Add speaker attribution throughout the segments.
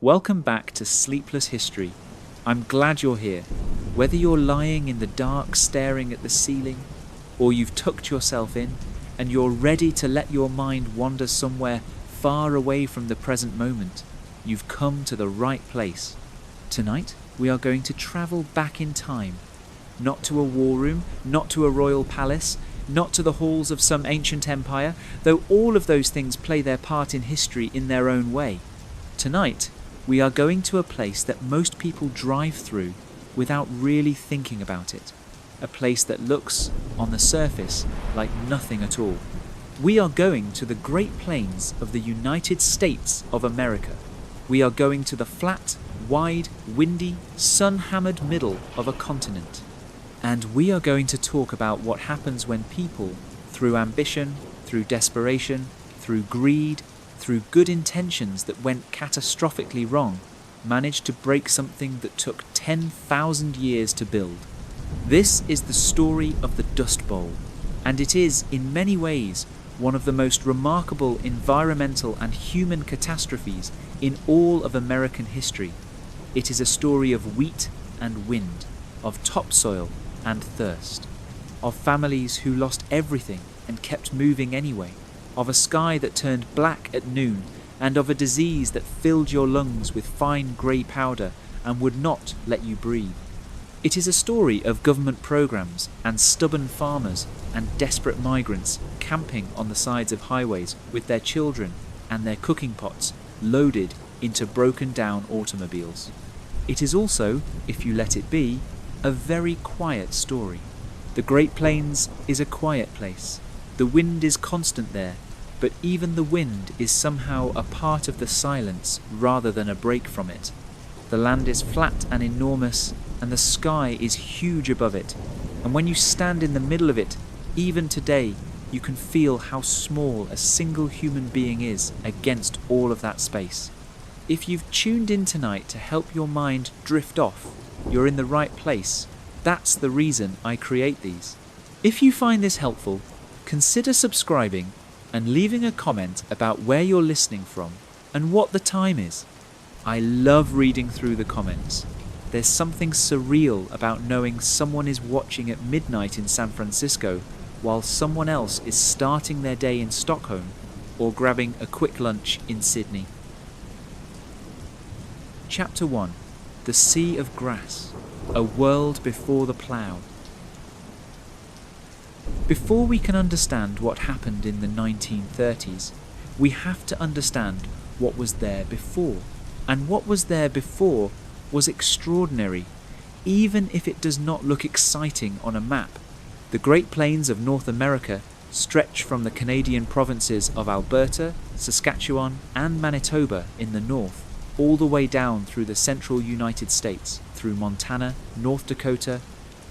Speaker 1: Welcome back to Sleepless History. I'm glad you're here. Whether you're lying in the dark staring at the ceiling, or you've tucked yourself in and you're ready to let your mind wander somewhere far away from the present moment, you've come to the right place. Tonight, we are going to travel back in time. Not to a war room, not to a royal palace, not to the halls of some ancient empire, though all of those things play their part in history in their own way. Tonight, we are going to a place that most people drive through without really thinking about it. A place that looks, on the surface, like nothing at all. We are going to the Great Plains of the United States of America. We are going to the flat, wide, windy, sun-hammered middle of a continent. And we are going to talk about what happens when people, through ambition, through desperation, through greed, through good intentions that went catastrophically wrong, managed to break something that took 10,000 years to build. This is the story of the Dust Bowl, and it is, in many ways, one of the most remarkable environmental and human catastrophes in all of American history. It is a story of wheat and wind, of topsoil and thirst, of families who lost everything and kept moving anyway, of a sky that turned black at noon, and of a disease that filled your lungs with fine grey powder and would not let you breathe. It is a story of government programs and stubborn farmers and desperate migrants camping on the sides of highways with their children and their cooking pots loaded into broken down automobiles. It is also, if you let it be, a very quiet story. The Great Plains is a quiet place. The wind is constant there, but even the wind is somehow a part of the silence rather than a break from it. The land is flat and enormous, and the sky is huge above it, and when you stand in the middle of it, even today, you can feel how small a single human being is against all of that space. If you've tuned in tonight to help your mind drift off, you're in the right place. That's the reason I create these. If you find this helpful, consider subscribing and leaving a comment about where you're listening from and what the time is. I love reading through the comments. There's something surreal about knowing someone is watching at midnight in San Francisco while someone else is starting their day in Stockholm or grabbing a quick lunch in Sydney. Chapter 1. The Sea of Grass. A World Before the Plough. Before we can understand what happened in the 1930s, we have to understand what was there before. And what was there before was extraordinary, even if it does not look exciting on a map. The Great Plains of North America stretch from the Canadian provinces of Alberta, Saskatchewan, and Manitoba in the north, all the way down through the central United States, through Montana, North Dakota,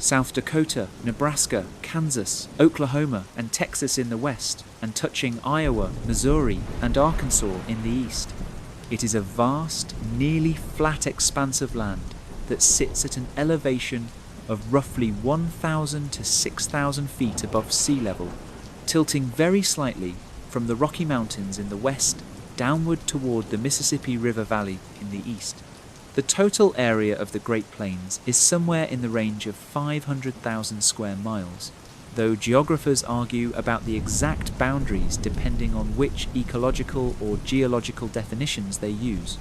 Speaker 1: South Dakota, Nebraska, Kansas, Oklahoma, and Texas in the west, and touching Iowa, Missouri, and Arkansas in the east. It is a vast, nearly flat expanse of land that sits at an elevation of roughly 1,000 to 6,000 feet above sea level, tilting very slightly from the Rocky Mountains in the west downward toward the Mississippi River Valley in the east. The total area of the Great Plains is somewhere in the range of 500,000 square miles, though geographers argue about the exact boundaries depending on which ecological or geological definitions they use.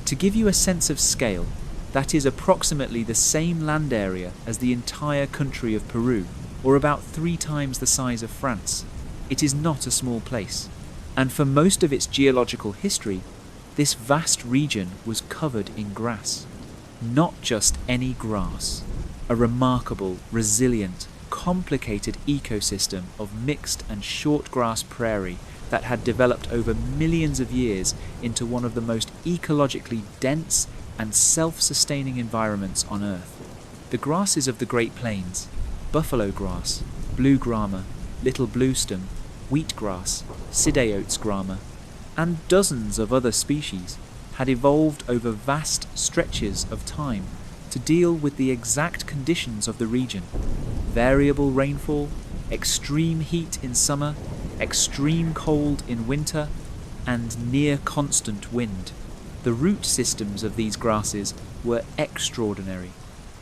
Speaker 1: To give you a sense of scale, that is approximately the same land area as the entire country of Peru, or about 3 times the size of France. It is not a small place, and for most of its geological history, this vast region was covered in grass. Not just any grass, a remarkable, resilient, complicated ecosystem of mixed and short grass prairie that had developed over millions of years into one of the most ecologically dense and self-sustaining environments on Earth. The grasses of the Great Plains, buffalo grass, blue grama, little bluestem, wheatgrass, sideoats grama, and dozens of other species, had evolved over vast stretches of time to deal with the exact conditions of the region: variable rainfall, extreme heat in summer, extreme cold in winter, and near constant wind. The root systems of these grasses were extraordinary.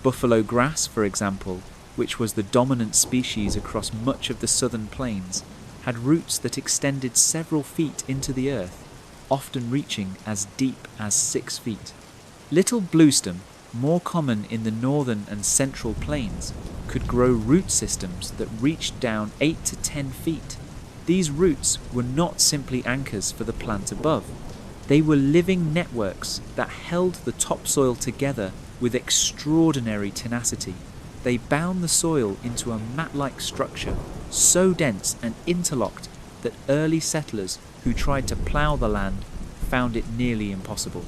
Speaker 1: Buffalo grass, for example, which was the dominant species across much of the southern plains, had roots that extended several feet into the earth, often reaching as deep as 6 feet. Little bluestem, more common in the northern and central plains, could grow root systems that reached down 8 to 10 feet. These roots were not simply anchors for the plant above. They were living networks that held the topsoil together with extraordinary tenacity. They bound the soil into a mat-like structure, so dense and interlocked that early settlers who tried to plough the land found it nearly impossible.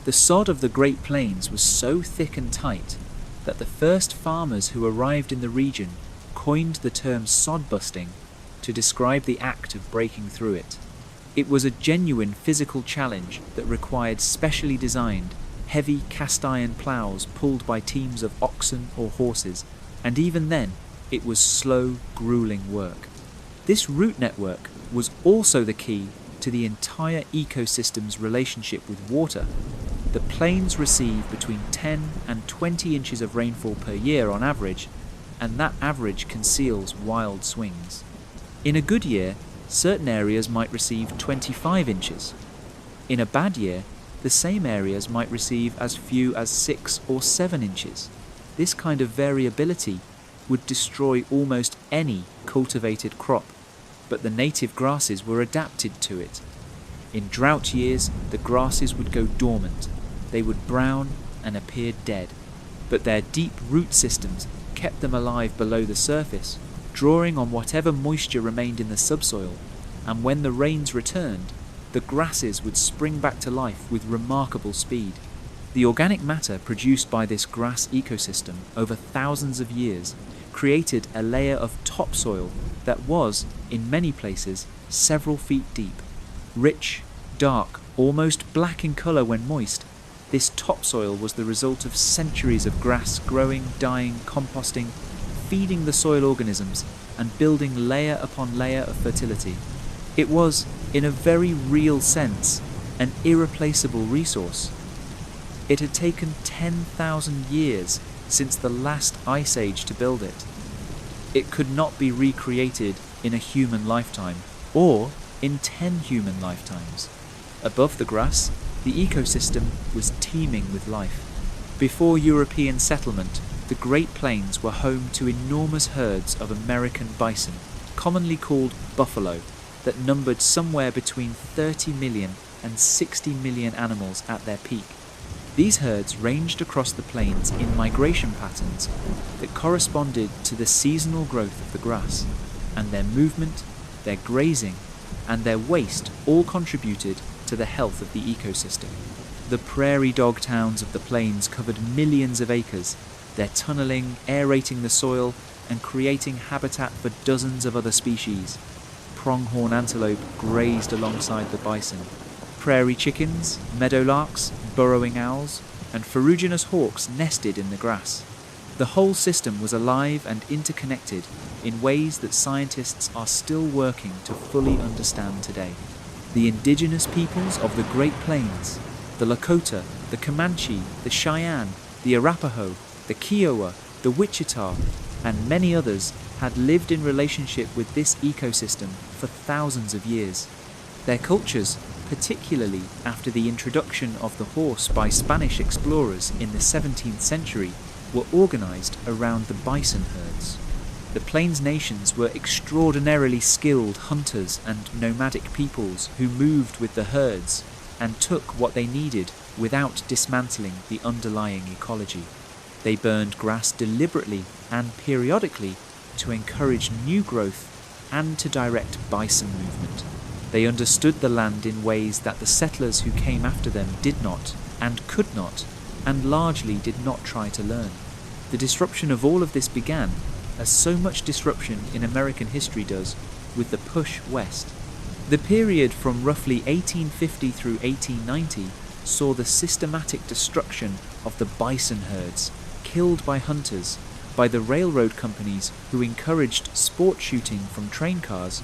Speaker 1: The sod of the Great Plains was so thick and tight that the first farmers who arrived in the region coined the term sod busting to describe the act of breaking through it. It was a genuine physical challenge that required specially designed, heavy cast-iron ploughs pulled by teams of oxen or horses, and even then, it was slow, grueling work. This root network was also the key to the entire ecosystem's relationship with water. The plains receive between 10 and 20 inches of rainfall per year on average, and that average conceals wild swings. In a good year, certain areas might receive 25 inches. In a bad year, the same areas might receive as few as 6 or 7 inches. This kind of variability would destroy almost any cultivated crop, but the native grasses were adapted to it. In drought years, the grasses would go dormant. They would brown and appear dead, but their deep root systems kept them alive below the surface, drawing on whatever moisture remained in the subsoil, and when the rains returned, the grasses would spring back to life with remarkable speed. The organic matter produced by this grass ecosystem over thousands of years created a layer of topsoil that was, in many places, several feet deep. Rich, dark, almost black in colour when moist, this topsoil was the result of centuries of grass growing, dying, composting, feeding the soil organisms, and building layer upon layer of fertility. It was, in a very real sense, an irreplaceable resource. It had taken 10,000 years since the last ice age to build it. It could not be recreated in a human lifetime, or in 10 human lifetimes. Above the grass, the ecosystem was teeming with life. Before European settlement, the Great Plains were home to enormous herds of American bison, commonly called buffalo, that numbered somewhere between 30 million and 60 million animals at their peak. These herds ranged across the plains in migration patterns that corresponded to the seasonal growth of the grass, and their movement, their grazing, and their waste all contributed to the health of the ecosystem. The prairie dog towns of the plains covered millions of acres, their tunneling, aerating the soil, and creating habitat for dozens of other species. Pronghorn antelope grazed alongside the bison. Prairie chickens, meadowlarks, burrowing owls, and ferruginous hawks nested in the grass. The whole system was alive and interconnected in ways that scientists are still working to fully understand today. The indigenous peoples of the Great Plains, the Lakota, the Comanche, the Cheyenne, the Arapaho, the Kiowa, the Wichita, and many others had lived in relationship with this ecosystem for thousands of years. Their cultures, particularly after the introduction of the horse by Spanish explorers in the 17th century, were organized around the bison herds. The Plains nations were extraordinarily skilled hunters and nomadic peoples who moved with the herds and took what they needed without dismantling the underlying ecology. They burned grass deliberately and periodically to encourage new growth and to direct bison movement. They understood the land in ways that the settlers who came after them did not, and could not, and largely did not try to learn. The disruption of all of this began, as so much disruption in American history does, with the push west. The period from roughly 1850 through 1890 saw the systematic destruction of the bison herds, killed by hunters, by the railroad companies who encouraged sport shooting from train cars,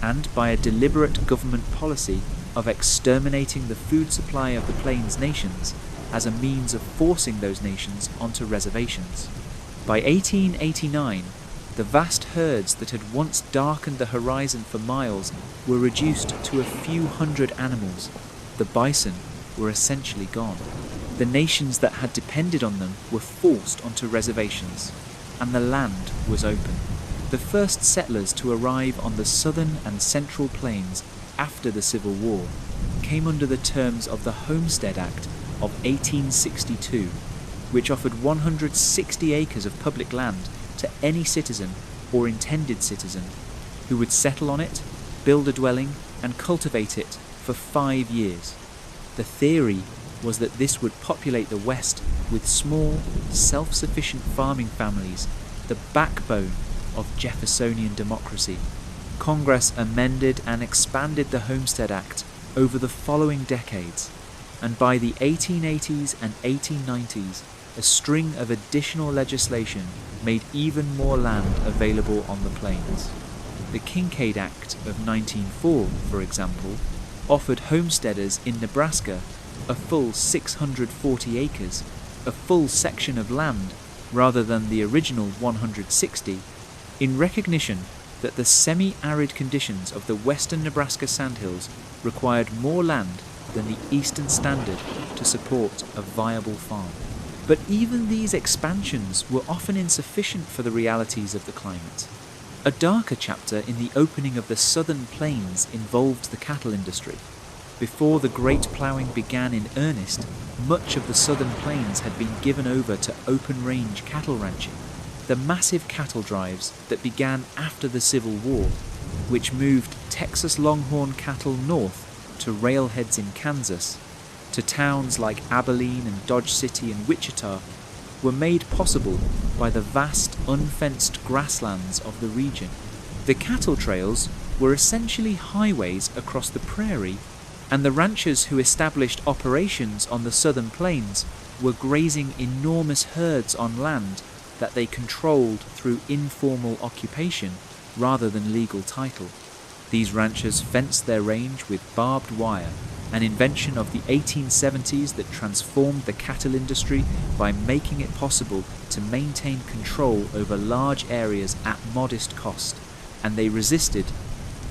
Speaker 1: and by a deliberate government policy of exterminating the food supply of the Plains nations as a means of forcing those nations onto reservations. By 1889, the vast herds that had once darkened the horizon for miles were reduced to a few hundred animals. The bison were essentially gone. The nations that had depended on them were forced onto reservations, and the land was open. The first settlers to arrive on the southern and central plains after the Civil War came under the terms of the Homestead Act of 1862, which offered 160 acres of public land to any citizen or intended citizen who would settle on it, build a dwelling, and cultivate it for 5 years. The theory was that this would populate the West with small, self-sufficient farming families, the backbone of Jeffersonian democracy. Congress amended and expanded the Homestead Act over the following decades, and by the 1880s and 1890s, a string of additional legislation made even more land available on the plains. The Kincaid Act of 1904, for example, offered homesteaders in Nebraska a full 640 acres, a full section of land rather than the original 160, in recognition that the semi-arid conditions of the western Nebraska sandhills required more land than the eastern standard to support a viable farm. But even these expansions were often insufficient for the realities of the climate. A darker chapter in the opening of the southern plains involved the cattle industry. Before the great ploughing began in earnest, much of the southern plains had been given over to open-range cattle ranching. The massive cattle drives that began after the Civil War, which moved Texas Longhorn cattle north to railheads in Kansas, to towns like Abilene and Dodge City and Wichita, were made possible by the vast unfenced grasslands of the region. The cattle trails were essentially highways across the prairie, and the ranchers who established operations on the southern plains were grazing enormous herds on land that they controlled through informal occupation rather than legal title. These ranchers fenced their range with barbed wire, an invention of the 1870s that transformed the cattle industry by making it possible to maintain control over large areas at modest cost, and they resisted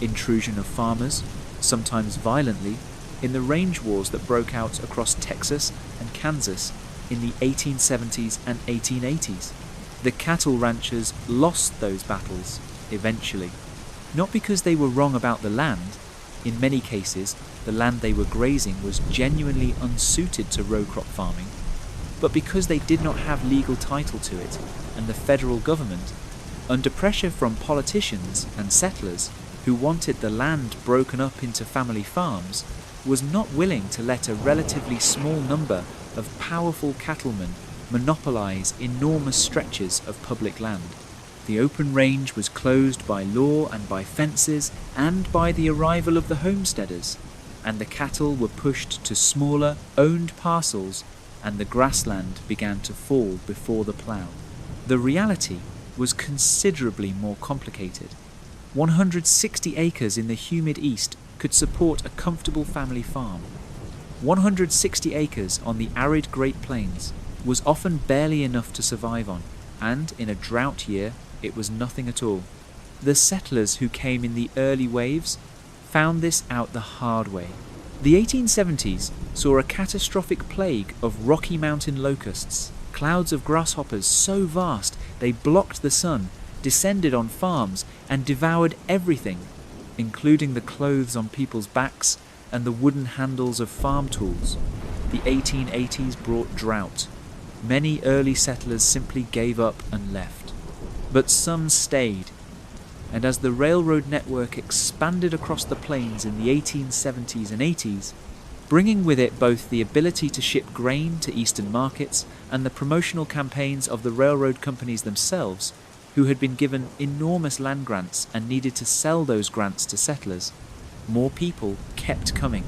Speaker 1: intrusion of farmers, sometimes violently, in the range wars that broke out across Texas and Kansas in the 1870s and 1880s. The cattle ranchers lost those battles eventually, not because they were wrong about the land. In many cases, the land they were grazing was genuinely unsuited to row crop farming, but because they did not have legal title to it, and the federal government, under pressure from politicians and settlers who wanted the land broken up into family farms, was not willing to let a relatively small number of powerful cattlemen monopolize enormous stretches of public land. The open range was closed by law and by fences and by the arrival of the homesteaders, and the cattle were pushed to smaller, owned parcels, and the grassland began to fall before the plough. The reality was considerably more complicated. 160 acres in the humid east could support a comfortable family farm. 160 acres on the arid Great Plains was often barely enough to survive on, and in a drought year it was nothing at all. The settlers who came in the early waves found this out the hard way. The 1870s saw a catastrophic plague of Rocky Mountain locusts, clouds of grasshoppers so vast they blocked the sun, descended on farms, and devoured everything, including the clothes on people's backs and the wooden handles of farm tools. The 1880s brought drought. Many early settlers simply gave up and left. But some stayed, and as the railroad network expanded across the plains in the 1870s and 80s, bringing with it both the ability to ship grain to eastern markets and the promotional campaigns of the railroad companies themselves, who had been given enormous land grants and needed to sell those grants to settlers, more people kept coming.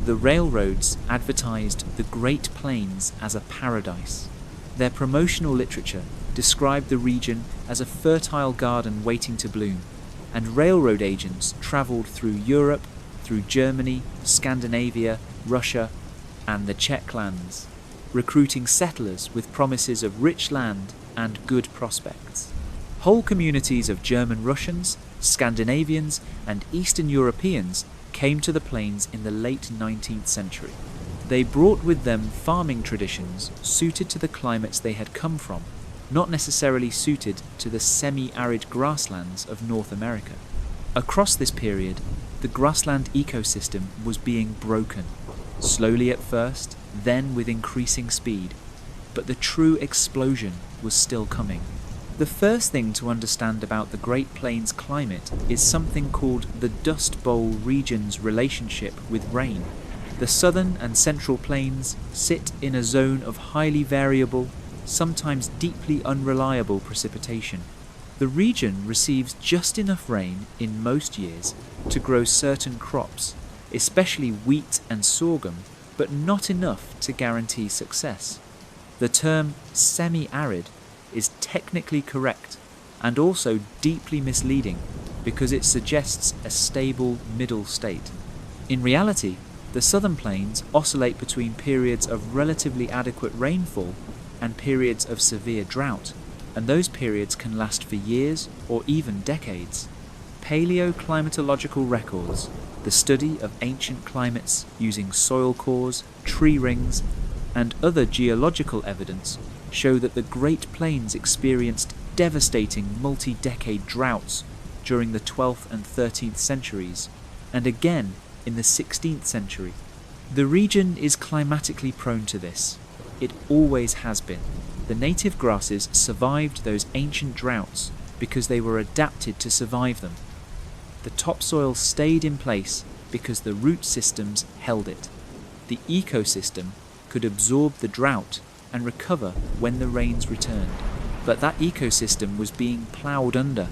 Speaker 1: The railroads advertised the Great Plains as a paradise. Their promotional literature described the region as a fertile garden waiting to bloom, and railroad agents travelled through Europe, through Germany, Scandinavia, Russia, and the Czech lands, recruiting settlers with promises of rich land and good prospects. Whole communities of German Russians, Scandinavians, and Eastern Europeans came to the plains in the late 19th century. They brought with them farming traditions suited to the climates they had come from, not necessarily suited to the semi-arid grasslands of North America. Across this period, the grassland ecosystem was being broken, slowly at first, then with increasing speed, but the true explosion was still coming. The first thing to understand about the Great Plains climate is something called the Dust Bowl region's relationship with rain. The southern and central plains sit in a zone of highly variable, sometimes deeply unreliable precipitation. The region receives just enough rain in most years to grow certain crops, especially wheat and sorghum, but not enough to guarantee success. The term semi-arid is technically correct and also deeply misleading because it suggests a stable middle state. In reality, the southern plains oscillate between periods of relatively adequate rainfall and periods of severe drought, and those periods can last for years or even decades. Paleoclimatological records, the study of ancient climates using soil cores, tree rings, and other geological evidence, show that the Great Plains experienced devastating multi-decade droughts during the 12th and 13th centuries, and again in the 16th century. The region is climatically prone to this. It always has been. The native grasses survived those ancient droughts because they were adapted to survive them. The topsoil stayed in place because the root systems held it. The ecosystem could absorb the drought and recover when the rains returned. But that ecosystem was being ploughed under,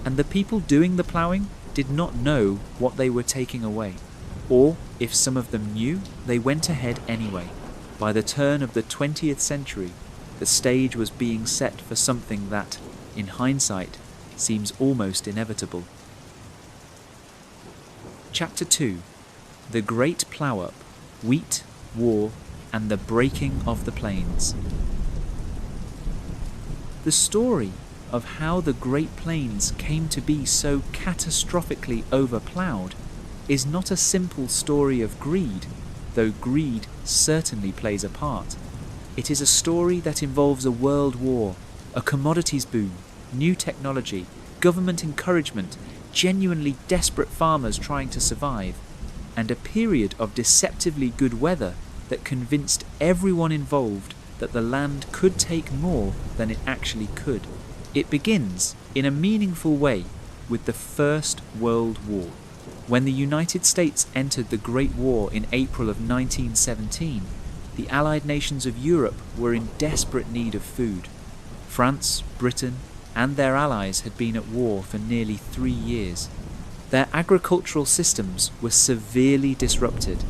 Speaker 1: and the people doing the ploughing did not know what they were taking away. Or, if some of them knew, they went ahead anyway. By the turn of the 20th century, the stage was being set for something that, in hindsight, seems almost inevitable. Chapter 2. The Great Plow-Up, Wheat, War, and the Breaking of the Plains. The story of how the Great Plains came to be so catastrophically overploughed is not a simple story of greed, though greed certainly plays a part. It is a story that involves a world war, a commodities boom, new technology, government encouragement, genuinely desperate farmers trying to survive, and a period of deceptively good weather that convinced everyone involved that the land could take more than it actually could. It begins, in a meaningful way, with the First World War. When the United States entered the Great War in April of 1917, the Allied nations of Europe were in desperate need of food. France, Britain, and their allies had been at war for nearly 3 years. Their agricultural systems were severely disrupted.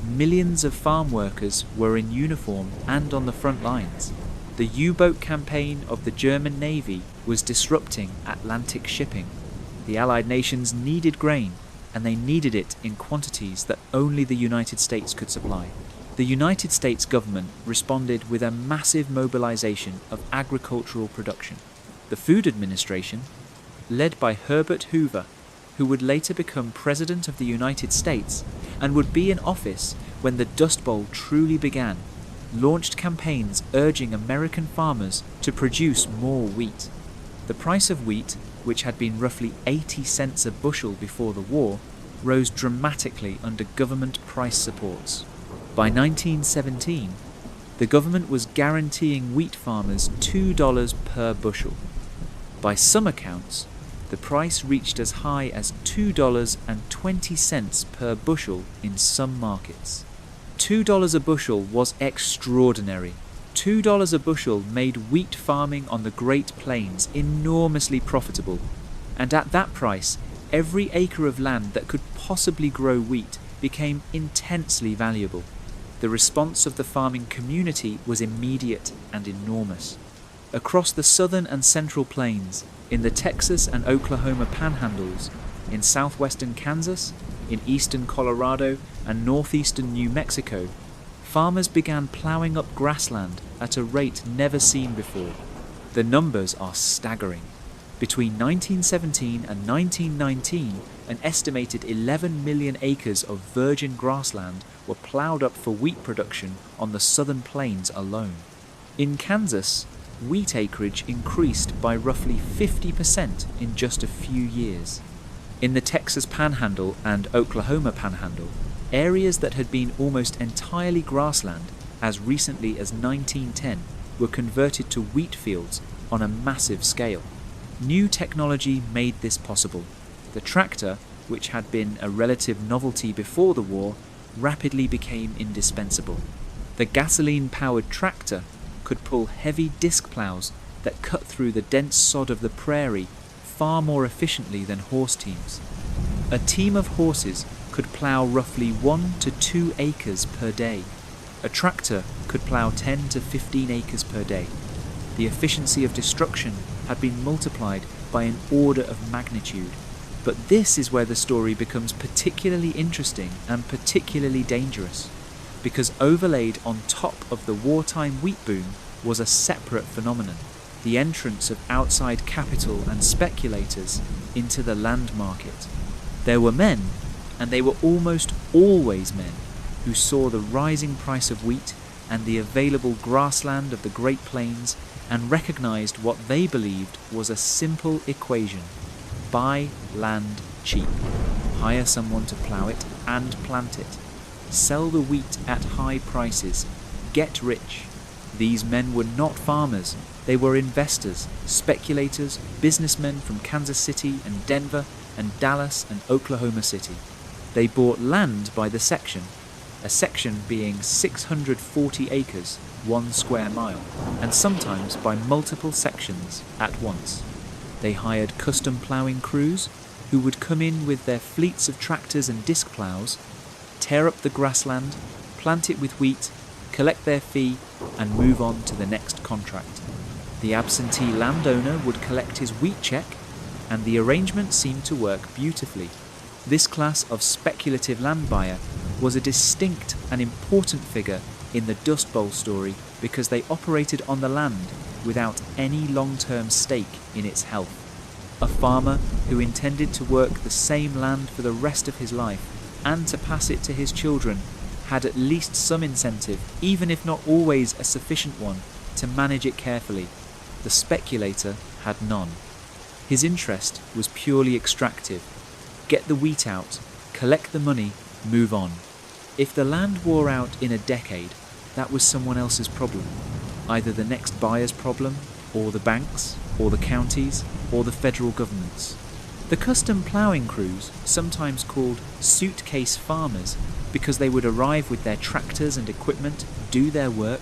Speaker 1: Millions of farm workers were in uniform and on the front lines. The U-boat campaign of the German Navy was disrupting Atlantic shipping. The Allied nations needed grain, and they needed it in quantities that only the United States could supply. The United States government responded with a massive mobilization of agricultural production. The Food Administration, led by Herbert Hoover, who would later become President of the United States and would be in office when the Dust Bowl truly began, launched campaigns urging American farmers to produce more wheat. The price of wheat, which had been roughly 80 cents a bushel before the war, rose dramatically under government price supports. By 1917, the government was guaranteeing wheat farmers $2 per bushel. By some accounts, the price reached as high as $2.20 per bushel in some markets. $2 a bushel was extraordinary. $2 a bushel made wheat farming on the Great Plains enormously profitable, and at that price, every acre of land that could possibly grow wheat became intensely valuable. The response of the farming community was immediate and enormous. Across the southern and central plains, in the Texas and Oklahoma panhandles, in southwestern Kansas, in eastern Colorado and northeastern New Mexico, farmers began plowing up grassland at a rate never seen before. The numbers are staggering. Between 1917 and 1919, an estimated 11 million acres of virgin grassland were plowed up for wheat production on the southern plains alone. In Kansas, wheat acreage increased by roughly 50% in just a few years. In the Texas Panhandle and Oklahoma Panhandle, areas that had been almost entirely grassland as recently as 1910 were converted to wheat fields on a massive scale. New technology made this possible. The tractor, which had been a relative novelty before the war, rapidly became indispensable. The gasoline-powered tractor could pull heavy disc plows that cut through the dense sod of the prairie far more efficiently than horse teams. A team of horses could plow roughly 1 to 2 acres per day. A tractor could plow 10 to 15 acres per day. The efficiency of destruction had been multiplied by an order of magnitude. But this is where the story becomes particularly interesting and particularly dangerous, because overlaid on top of the wartime wheat boom was a separate phenomenon: the entrance of outside capital and speculators into the land market. There were men, and they were almost always men, who saw the rising price of wheat and the available grassland of the Great Plains and recognized what they believed was a simple equation: buy land cheap, hire someone to plow it and plant it, sell the wheat at high prices, get rich. These men were not farmers, they were investors, speculators, businessmen from Kansas City and Denver and Dallas and Oklahoma City. They bought land by the section, a section being 640 acres, 1 square mile, and sometimes by multiple sections at once. They hired custom ploughing crews who would come in with their fleets of tractors and disc ploughs, tear up the grassland, plant it with wheat, collect their fee, and move on to the next contract. The absentee landowner would collect his wheat check, and the arrangement seemed to work beautifully. This class of speculative land buyer was a distinct and important figure in the Dust Bowl story because they operated on the land without any long-term stake in its health. A farmer who intended to work the same land for the rest of his life and to pass it to his children had at least some incentive, even if not always a sufficient one, to manage it carefully. The speculator had none. His interest was purely extractive. Get the wheat out, collect the money, move on. If the land wore out in a decade, that was someone else's problem. Either the next buyer's problem, or the banks, or the counties, or the federal government's. The custom ploughing crews, sometimes called suitcase farmers because they would arrive with their tractors and equipment, do their work,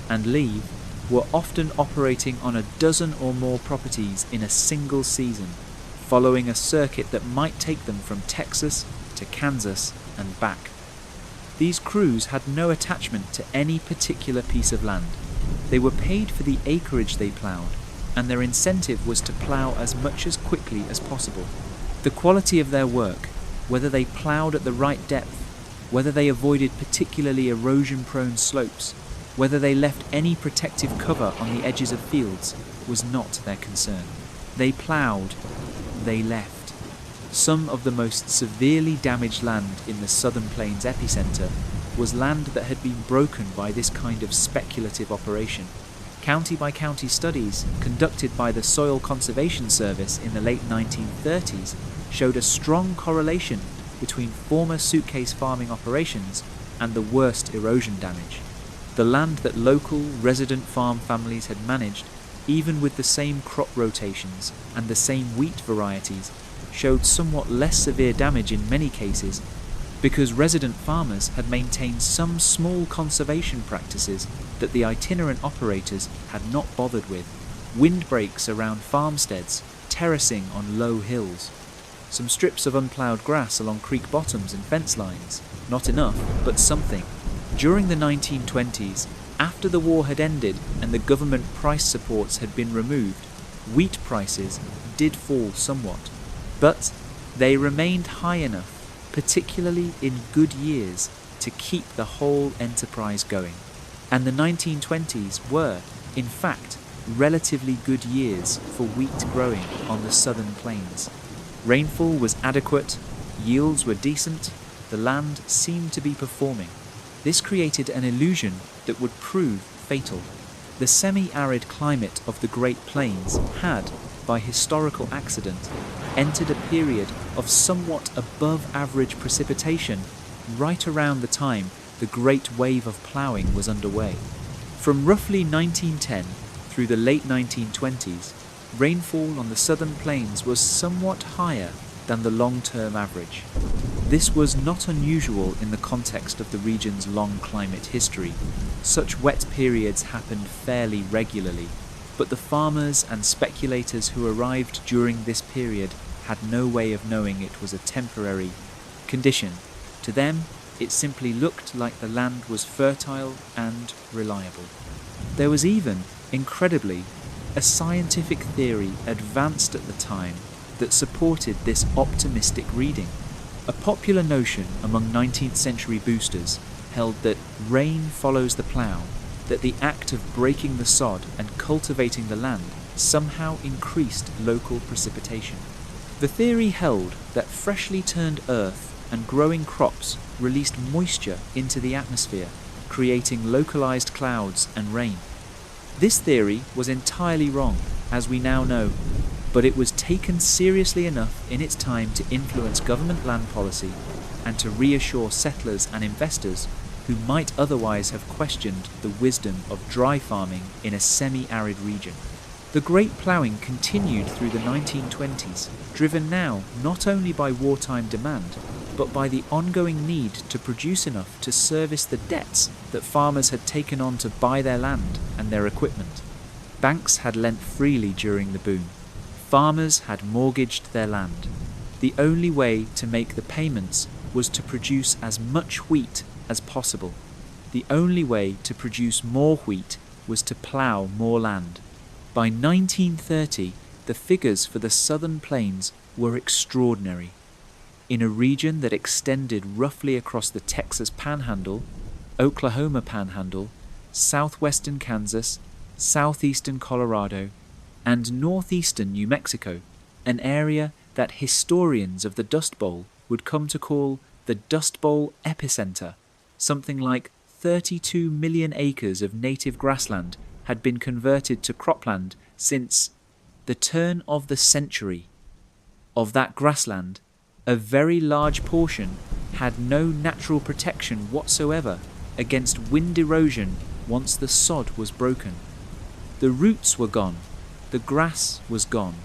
Speaker 1: and leave, were often operating on a dozen or more properties in a single season, following a circuit that might take them from Texas to Kansas and back. These crews had no attachment to any particular piece of land. They were paid for the acreage they ploughed, and their incentive was to plough as much as quickly as possible. The quality of their work, whether they ploughed at the right depth, whether they avoided particularly erosion-prone slopes, whether they left any protective cover on the edges of fields, was not their concern. They ploughed, they left. Some of the most severely damaged land in the Southern Plains epicenter was land that had been broken by this kind of speculative operation. County-by-county studies conducted by the Soil Conservation Service in the late 1930s showed a strong correlation between former suitcase farming operations and the worst erosion damage. The land that local resident farm families had managed, even with the same crop rotations and the same wheat varieties, showed somewhat less severe damage in many cases because resident farmers had maintained some small conservation practices that the itinerant operators had not bothered with: windbreaks around farmsteads, terracing on low hills, some strips of unploughed grass along creek bottoms and fence lines. Not enough, but something. During the 1920s, after the war had ended and the government price supports had been removed, wheat prices did fall somewhat, but they remained high enough, particularly in good years, to keep the whole enterprise going. And the 1920s were, in fact, relatively good years for wheat growing on the southern plains. Rainfall was adequate, yields were decent, the land seemed to be performing. This created an illusion that would prove fatal. The semi-arid climate of the Great Plains had, by historical accident, entered a period of somewhat above-average precipitation right around the time the great wave of ploughing was underway. From roughly 1910 through the late 1920s, rainfall on the southern plains was somewhat higher than the long-term average. This was not unusual in the context of the region's long climate history. Such wet periods happened fairly regularly, but the farmers and speculators who arrived during this period had no way of knowing it was a temporary condition. To them, it simply looked like the land was fertile and reliable. There was even, incredibly, a scientific theory advanced at the time that supported this optimistic reading. A popular notion among 19th century boosters held that rain follows the plough, that the act of breaking the sod and cultivating the land somehow increased local precipitation. The theory held that freshly turned earth and growing crops released moisture into the atmosphere, creating localized clouds and rain. This theory was entirely wrong, as we now know, but it was taken seriously enough in its time to influence government land policy and to reassure settlers and investors who might otherwise have questioned the wisdom of dry farming in a semi-arid region. The great ploughing continued through the 1920s, driven now not only by wartime demand, but by the ongoing need to produce enough to service the debts that farmers had taken on to buy their land and their equipment. Banks had lent freely during the boom. Farmers had mortgaged their land. The only way to make the payments was to produce as much wheat as possible. The only way to produce more wheat was to plough more land. By 1930, the figures for the southern plains were extraordinary. In a region that extended roughly across the Texas Panhandle, Oklahoma Panhandle, southwestern Kansas, southeastern Colorado, and northeastern New Mexico, an area that historians of the Dust Bowl would come to call the Dust Bowl epicenter. Something like 32 million acres of native grassland had been converted to cropland since the turn of the century. Of that grassland, a very large portion had no natural protection whatsoever against wind erosion once the sod was broken. The roots were gone, the grass was gone.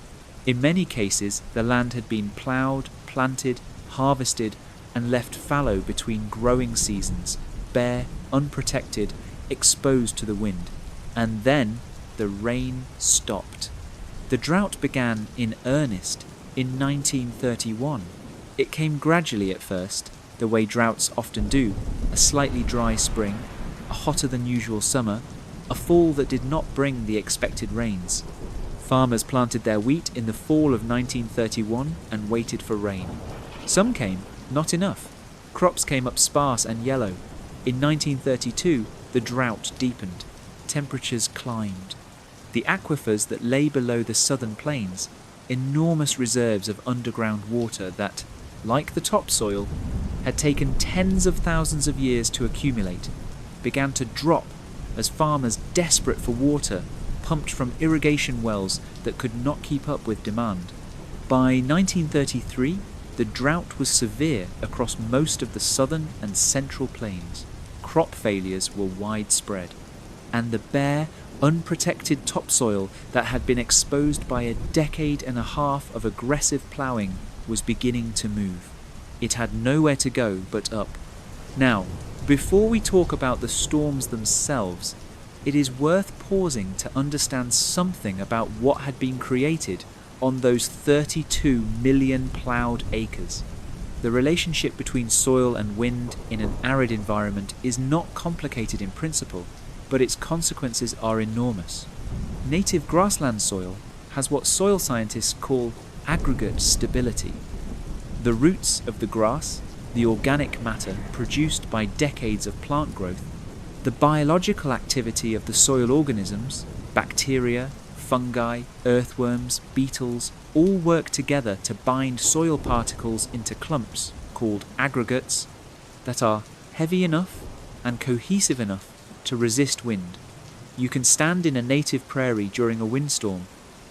Speaker 1: In many cases, the land had been ploughed, planted, harvested, and left fallow between growing seasons, bare, unprotected, exposed to the wind. And then the rain stopped. The drought began in earnest in 1931. It came gradually at first, the way droughts often do: a slightly dry spring, a hotter than usual summer, a fall that did not bring the expected rains. Farmers planted their wheat in the fall of 1931 and waited for rain. Some came, not enough. Crops came up sparse and yellow. In 1932, the drought deepened. Temperatures climbed. The aquifers that lay below the southern plains, enormous reserves of underground water that, like the topsoil, had taken tens of thousands of years to accumulate, began to drop as farmers desperate for water pumped from irrigation wells that could not keep up with demand. By 1933, the drought was severe across most of the southern and central plains. Crop failures were widespread, and the bare, unprotected topsoil that had been exposed by a decade and a half of aggressive ploughing was beginning to move. It had nowhere to go but up. Now, before we talk about the storms themselves, it is worth pausing to understand something about what had been created on those 32 million ploughed acres. The relationship between soil and wind in an arid environment is not complicated in principle, but its consequences are enormous. Native grassland soil has what soil scientists call aggregate stability. The roots of the grass, the organic matter produced by decades of plant growth, the biological activity of the soil organisms, bacteria, fungi, earthworms, beetles, all work together to bind soil particles into clumps, called aggregates, that are heavy enough and cohesive enough to resist wind. You can stand in a native prairie during a windstorm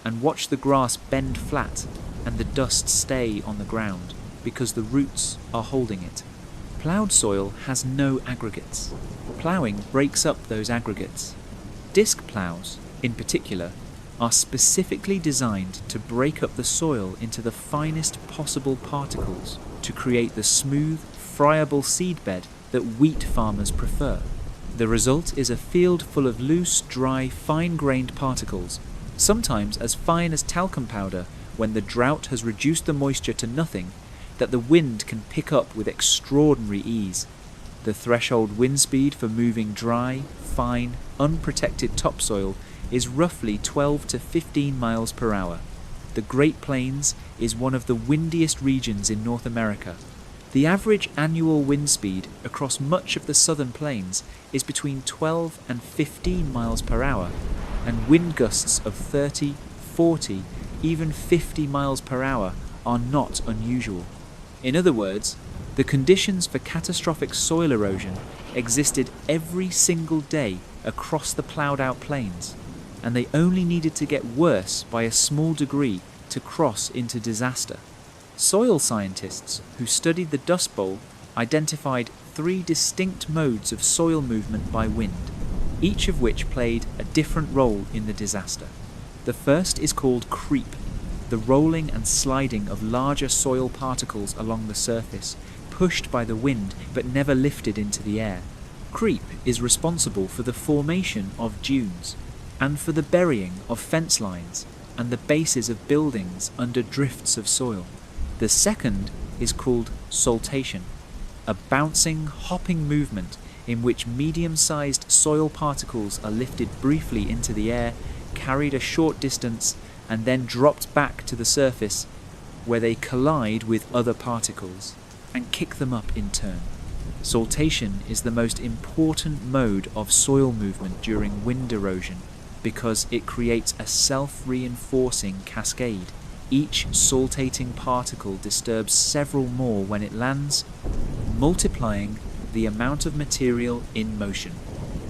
Speaker 1: and watch the grass bend flat and the dust stay on the ground because the roots are holding it. Ploughed soil has no aggregates. Ploughing breaks up those aggregates. Disc ploughs, in particular, are specifically designed to break up the soil into the finest possible particles to create the smooth, friable seedbed that wheat farmers prefer. The result is a field full of loose, dry, fine-grained particles, sometimes as fine as talcum powder when the drought has reduced the moisture to nothing, that the wind can pick up with extraordinary ease. The threshold wind speed for moving dry, fine, unprotected topsoil is roughly 12 to 15 miles per hour. The Great Plains is one of the windiest regions in North America. The average annual wind speed across much of the southern plains is between 12 and 15 miles per hour, and wind gusts of 30, 40, even 50 miles per hour are not unusual. In other words, the conditions for catastrophic soil erosion existed every single day across the ploughed-out plains, and they only needed to get worse by a small degree to cross into disaster. Soil scientists who studied the Dust Bowl identified 3 distinct modes of soil movement by wind, each of which played a different role in the disaster. The first is called creep, the rolling and sliding of larger soil particles along the surface, pushed by the wind but never lifted into the air. Creep is responsible for the formation of dunes, and for the burying of fence lines and the bases of buildings under drifts of soil. The second is called saltation, a bouncing, hopping movement in which medium-sized soil particles are lifted briefly into the air, carried a short distance, and then dropped back to the surface, where they collide with other particles and kick them up in turn. Saltation is the most important mode of soil movement during wind erosion because it creates a self-reinforcing cascade. Each saltating particle disturbs several more when it lands, multiplying the amount of material in motion.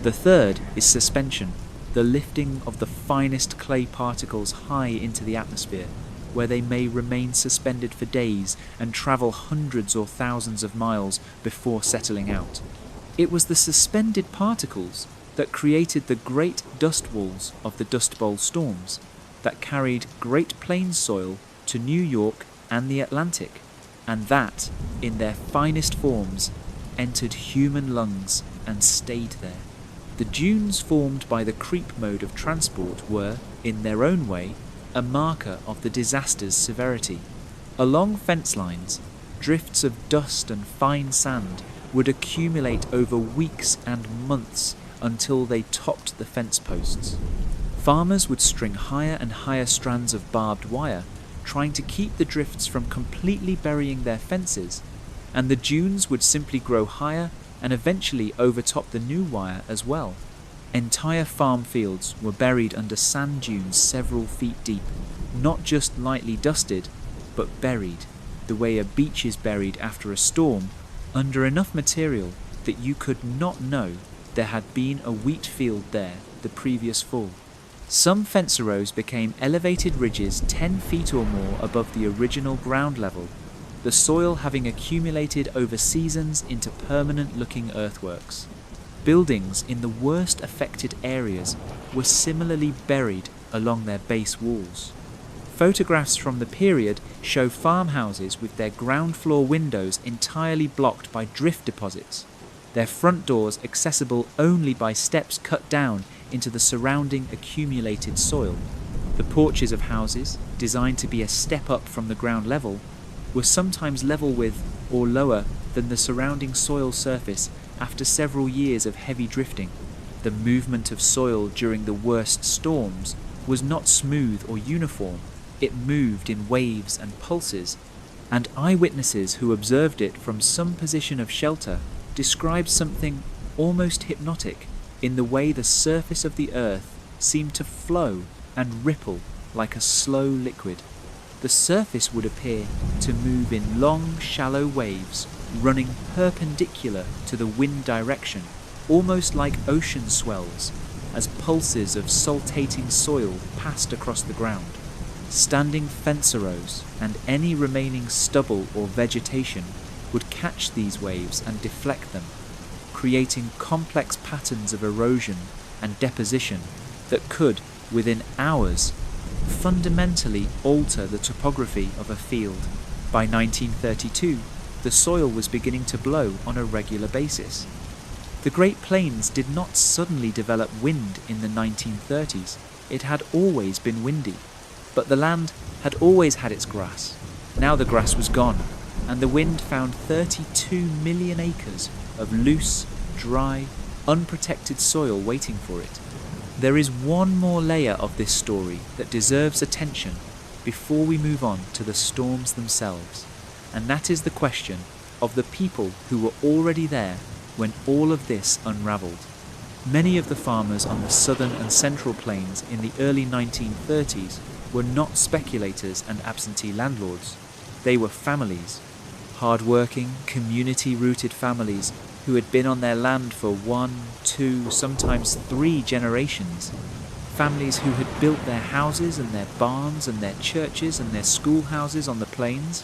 Speaker 1: The third is suspension, the lifting of the finest clay particles high into the atmosphere, where they may remain suspended for days and travel hundreds or thousands of miles before settling out. It was the suspended particles that created the great dust walls of the Dust Bowl storms that carried Great Plains soil to New York and the Atlantic, and that, in their finest forms, entered human lungs and stayed there. The dunes formed by the creep mode of transport were, in their own way, a marker of the disaster's severity. Along fence lines, drifts of dust and fine sand would accumulate over weeks and months until they topped the fence posts. Farmers would string higher and higher strands of barbed wire, trying to keep the drifts from completely burying their fences, and the dunes would simply grow higher and eventually overtop the new wire as well. Entire farm fields were buried under sand dunes several feet deep, not just lightly dusted, but buried, the way a beach is buried after a storm, under enough material that you could not know there had been a wheat field there the previous fall. Some fence rows became elevated ridges 10 feet or more above the original ground level, the soil having accumulated over seasons into permanent-looking earthworks. Buildings in the worst affected areas were similarly buried along their base walls. Photographs from the period show farmhouses with their ground floor windows entirely blocked by drift deposits, their front doors accessible only by steps cut down into the surrounding accumulated soil. The porches of houses, designed to be a step up from the ground level, were sometimes level with or lower than the surrounding soil surface after several years of heavy drifting. The movement of soil during the worst storms was not smooth or uniform. It moved in waves and pulses, and eyewitnesses who observed it from some position of shelter described something almost hypnotic in the way the surface of the earth seemed to flow and ripple like a slow liquid. The surface would appear to move in long, shallow waves running perpendicular to the wind direction, almost like ocean swells, as pulses of saltating soil passed across the ground. Standing fence rows and any remaining stubble or vegetation would catch these waves and deflect them, creating complex patterns of erosion and deposition that could, within hours, fundamentally alter the topography of a field. By 1932, the soil was beginning to blow on a regular basis. The Great Plains did not suddenly develop wind in the 1930s. It had always been windy, but the land had always had its grass. Now the grass was gone, and the wind found 32 million acres of loose, dry, unprotected soil waiting for it. There is one more layer of this story that deserves attention before we move on to the storms themselves, and that is the question of the people who were already there when all of this unraveled. Many of the farmers on the southern and central plains in the early 1930s were not speculators and absentee landlords. They were families, hard-working, community-rooted families who had been on their land for 1, 2, sometimes 3 generations. Families who had built their houses and their barns and their churches and their schoolhouses on the plains,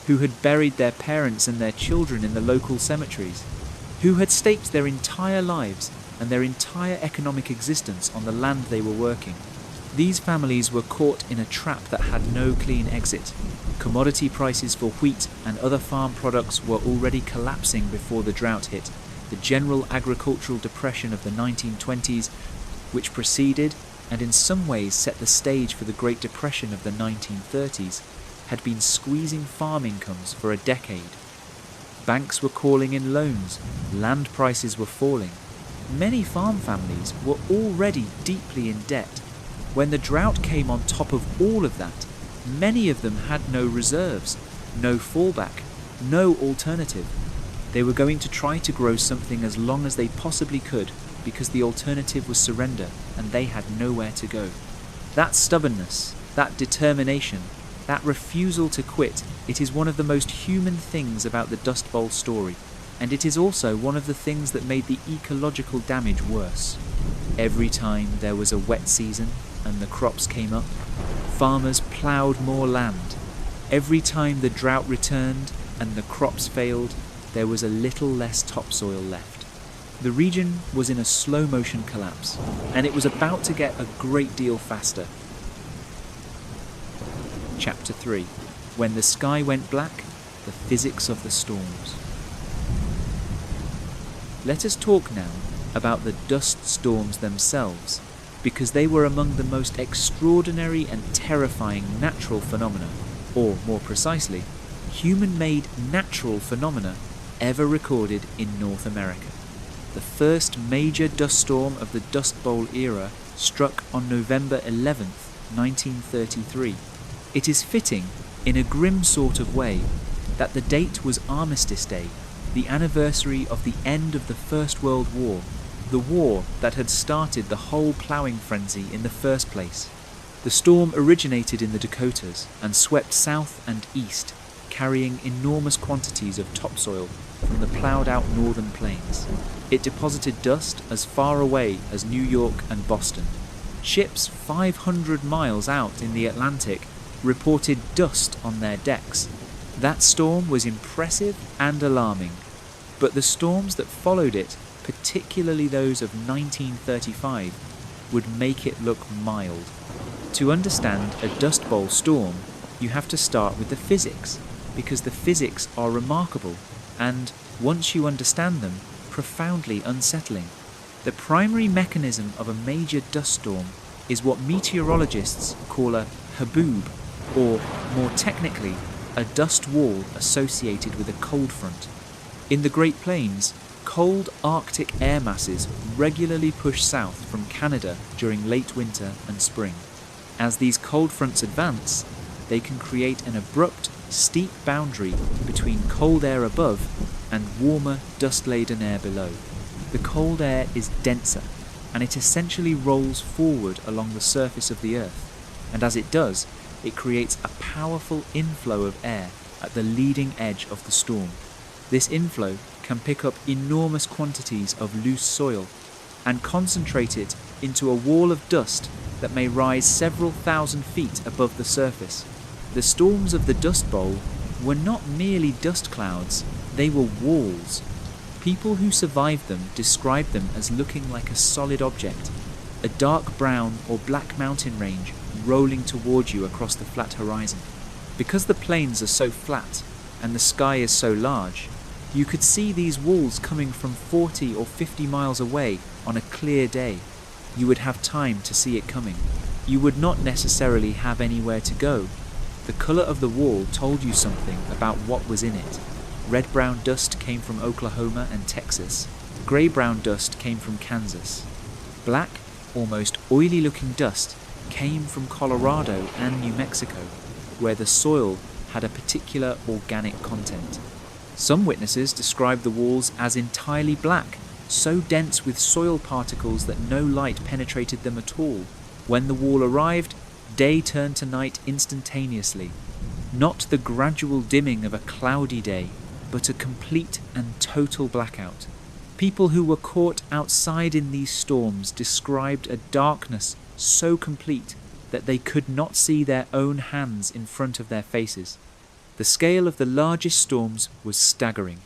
Speaker 1: who had buried their parents and their children in the local cemeteries, who had staked their entire lives and their entire economic existence on the land they were working. These families were caught in a trap that had no clean exit. Commodity prices for wheat and other farm products were already collapsing before the drought hit. The general agricultural depression of the 1920s, which preceded and in some ways set the stage for the Great Depression of the 1930s, had been squeezing farm incomes for a decade. Banks were calling in loans, land prices were falling. Many farm families were already deeply in debt. When the drought came on top of all of that, many of them had no reserves, no fallback, no alternative. They were going to try to grow something as long as they possibly could because the alternative was surrender and they had nowhere to go. That stubbornness, that determination, that refusal to quit, it is one of the most human things about the Dust Bowl story, and it is also one of the things that made the ecological damage worse. Every time there was a wet season and the crops came up, farmers ploughed more land. Every time the drought returned and the crops failed, there was a little less topsoil left. The region was in a slow motion collapse, and it was about to get a great deal faster. Chapter 3. When the Sky Went Black, the Physics of the Storms. Let us talk now about the dust storms themselves, because they were among the most extraordinary and terrifying natural phenomena, or more precisely, human-made natural phenomena ever recorded in North America. The first major dust storm of the Dust Bowl era struck on November 11th, 1933. It is fitting, in a grim sort of way, that the date was Armistice Day, the anniversary of the end of the First World War, the war that had started the whole ploughing frenzy in the first place. The storm originated in the Dakotas and swept south and east, carrying enormous quantities of topsoil from the ploughed-out northern plains. It deposited dust as far away as New York and Boston. Ships 500 miles out in the Atlantic reported dust on their decks. That storm was impressive and alarming, but the storms that followed it, particularly those of 1935, would make it look mild. To understand a Dust Bowl storm, you have to start with the physics, because the physics are remarkable and, once you understand them, profoundly unsettling. The primary mechanism of a major dust storm is what meteorologists call a haboob, or, more technically, a dust wall associated with a cold front. In the Great Plains, cold Arctic air masses regularly push south from Canada during late winter and spring. As these cold fronts advance, they can create an abrupt, steep boundary between cold air above and warmer, dust-laden air below. The cold air is denser, and it essentially rolls forward along the surface of the Earth, and as it does, it creates a powerful inflow of air at the leading edge of the storm. This inflow can pick up enormous quantities of loose soil and concentrate it into a wall of dust that may rise several thousand feet above the surface. The storms of the Dust Bowl were not merely dust clouds, they were walls. People who survived them described them as looking like a solid object, a dark brown or black mountain range rolling towards you across the flat horizon. Because the plains are so flat and the sky is so large, you could see these walls coming from 40 or 50 miles away on a clear day. You would have time to see it coming. You would not necessarily have anywhere to go. The colour of the wall told you something about what was in it. Red-brown dust came from Oklahoma and Texas. Grey-brown dust came from Kansas. Black, almost oily-looking dust came from Colorado and New Mexico, where the soil had a particular organic content. Some witnesses described the walls as entirely black, so dense with soil particles that no light penetrated them at all. When the wall arrived, day turned to night instantaneously. Not the gradual dimming of a cloudy day, but a complete and total blackout. People who were caught outside in these storms described a darkness so complete that they could not see their own hands in front of their faces. The scale of the largest storms was staggering.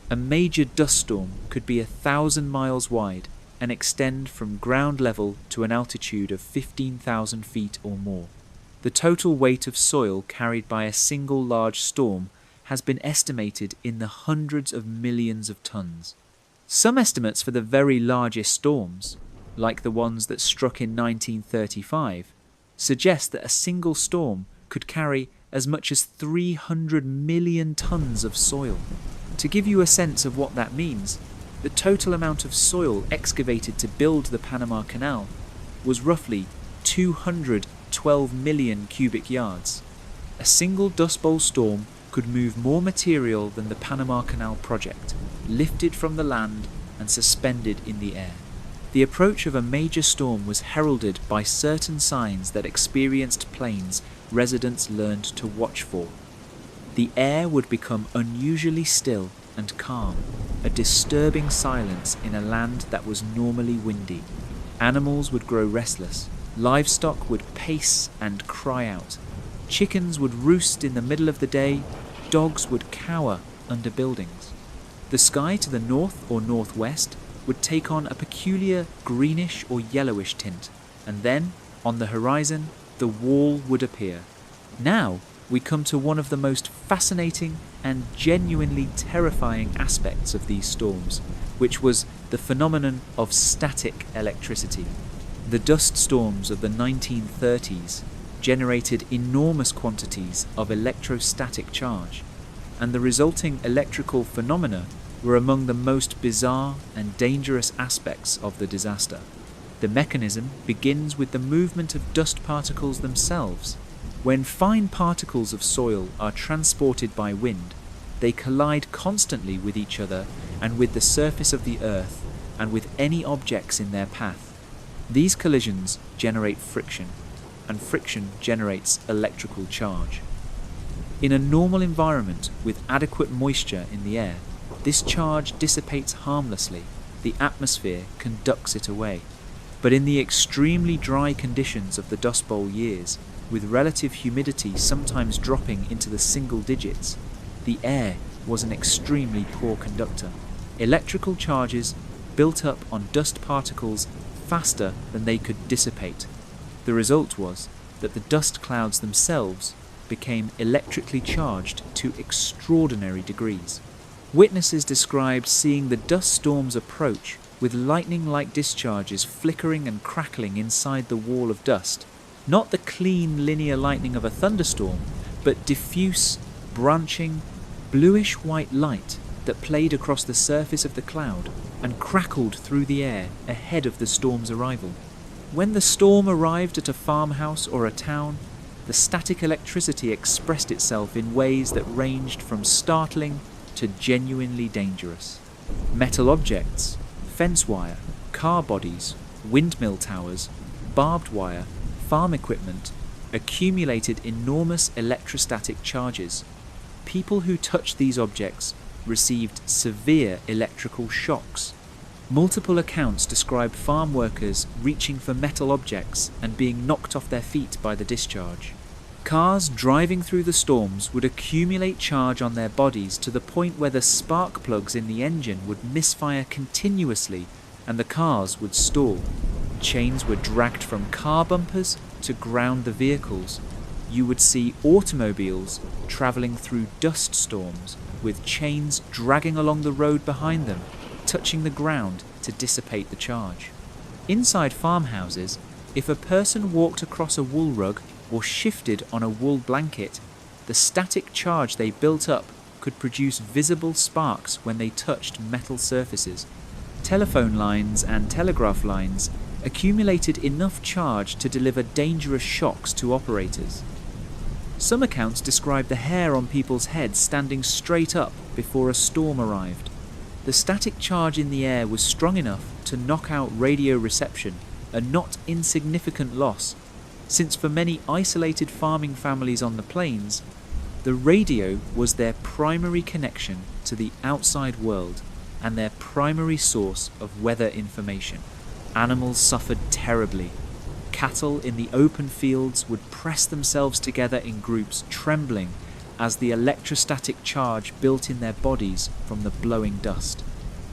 Speaker 1: A major dust storm could be 1,000 miles wide and extend from ground level to an altitude of 15,000 feet or more. The total weight of soil carried by a single large storm has been estimated in the hundreds of millions of tons. Some estimates for the very largest storms, like the ones that struck in 1935, suggest that a single storm could carry as much as 300 million tons of soil. To give you a sense of what that means, the total amount of soil excavated to build the Panama Canal was roughly 212 million cubic yards. A single Dust Bowl storm could move more material than the Panama Canal project, lifted from the land and suspended in the air. The approach of a major storm was heralded by certain signs that experienced plains residents learned to watch for. The air would become unusually still and calm, a disturbing silence in a land that was normally windy. Animals would grow restless, livestock would pace and cry out, chickens would roost in the middle of the day, dogs would cower under buildings. The sky to the north or northwest would take on a peculiar greenish or yellowish tint, and then, on the horizon, the wall would appear. Now we come to one of the most fascinating and genuinely terrifying aspects of these storms, which was the phenomenon of static electricity. The dust storms of the 1930s generated enormous quantities of electrostatic charge, and the resulting electrical phenomena were among the most bizarre and dangerous aspects of the disaster. The mechanism begins with the movement of dust particles themselves. When fine particles of soil are transported by wind, they collide constantly with each other and with the surface of the earth and with any objects in their path. These collisions generate friction, and friction generates electrical charge. In a normal environment with adequate moisture in the air, this charge dissipates harmlessly, the atmosphere conducts it away. But in the extremely dry conditions of the Dust Bowl years, with relative humidity sometimes dropping into the single digits, the air was an extremely poor conductor. Electrical charges built up on dust particles faster than they could dissipate. The result was that the dust clouds themselves became electrically charged to extraordinary degrees. Witnesses described seeing the dust storms approach with lightning-like discharges flickering and crackling inside the wall of dust. Not the clean linear lightning of a thunderstorm, but diffuse, branching, bluish-white light that played across the surface of the cloud and crackled through the air ahead of the storm's arrival. When the storm arrived at a farmhouse or a town, the static electricity expressed itself in ways that ranged from startling to genuinely dangerous. Metal objects, fence wire, car bodies, windmill towers, barbed wire, farm equipment accumulated enormous electrostatic charges. People who touched these objects received severe electrical shocks. Multiple accounts describe farm workers reaching for metal objects and being knocked off their feet by the discharge. Cars driving through the storms would accumulate charge on their bodies to the point where the spark plugs in the engine would misfire continuously and the cars would stall. Chains were dragged from car bumpers to ground the vehicles. You would see automobiles travelling through dust storms with chains dragging along the road behind them, touching the ground to dissipate the charge. Inside farmhouses, if a person walked across a wool rug or shifted on a wool blanket, the static charge they built up could produce visible sparks when they touched metal surfaces. Telephone lines and telegraph lines accumulated enough charge to deliver dangerous shocks to operators. Some accounts describe the hair on people's heads standing straight up before a storm arrived. The static charge in the air was strong enough to knock out radio reception, a not insignificant loss, since for many isolated farming families on the plains, the radio was their primary connection to the outside world and their primary source of weather information. Animals suffered terribly. Cattle in the open fields would press themselves together in groups, trembling as the electrostatic charge built in their bodies from the blowing dust.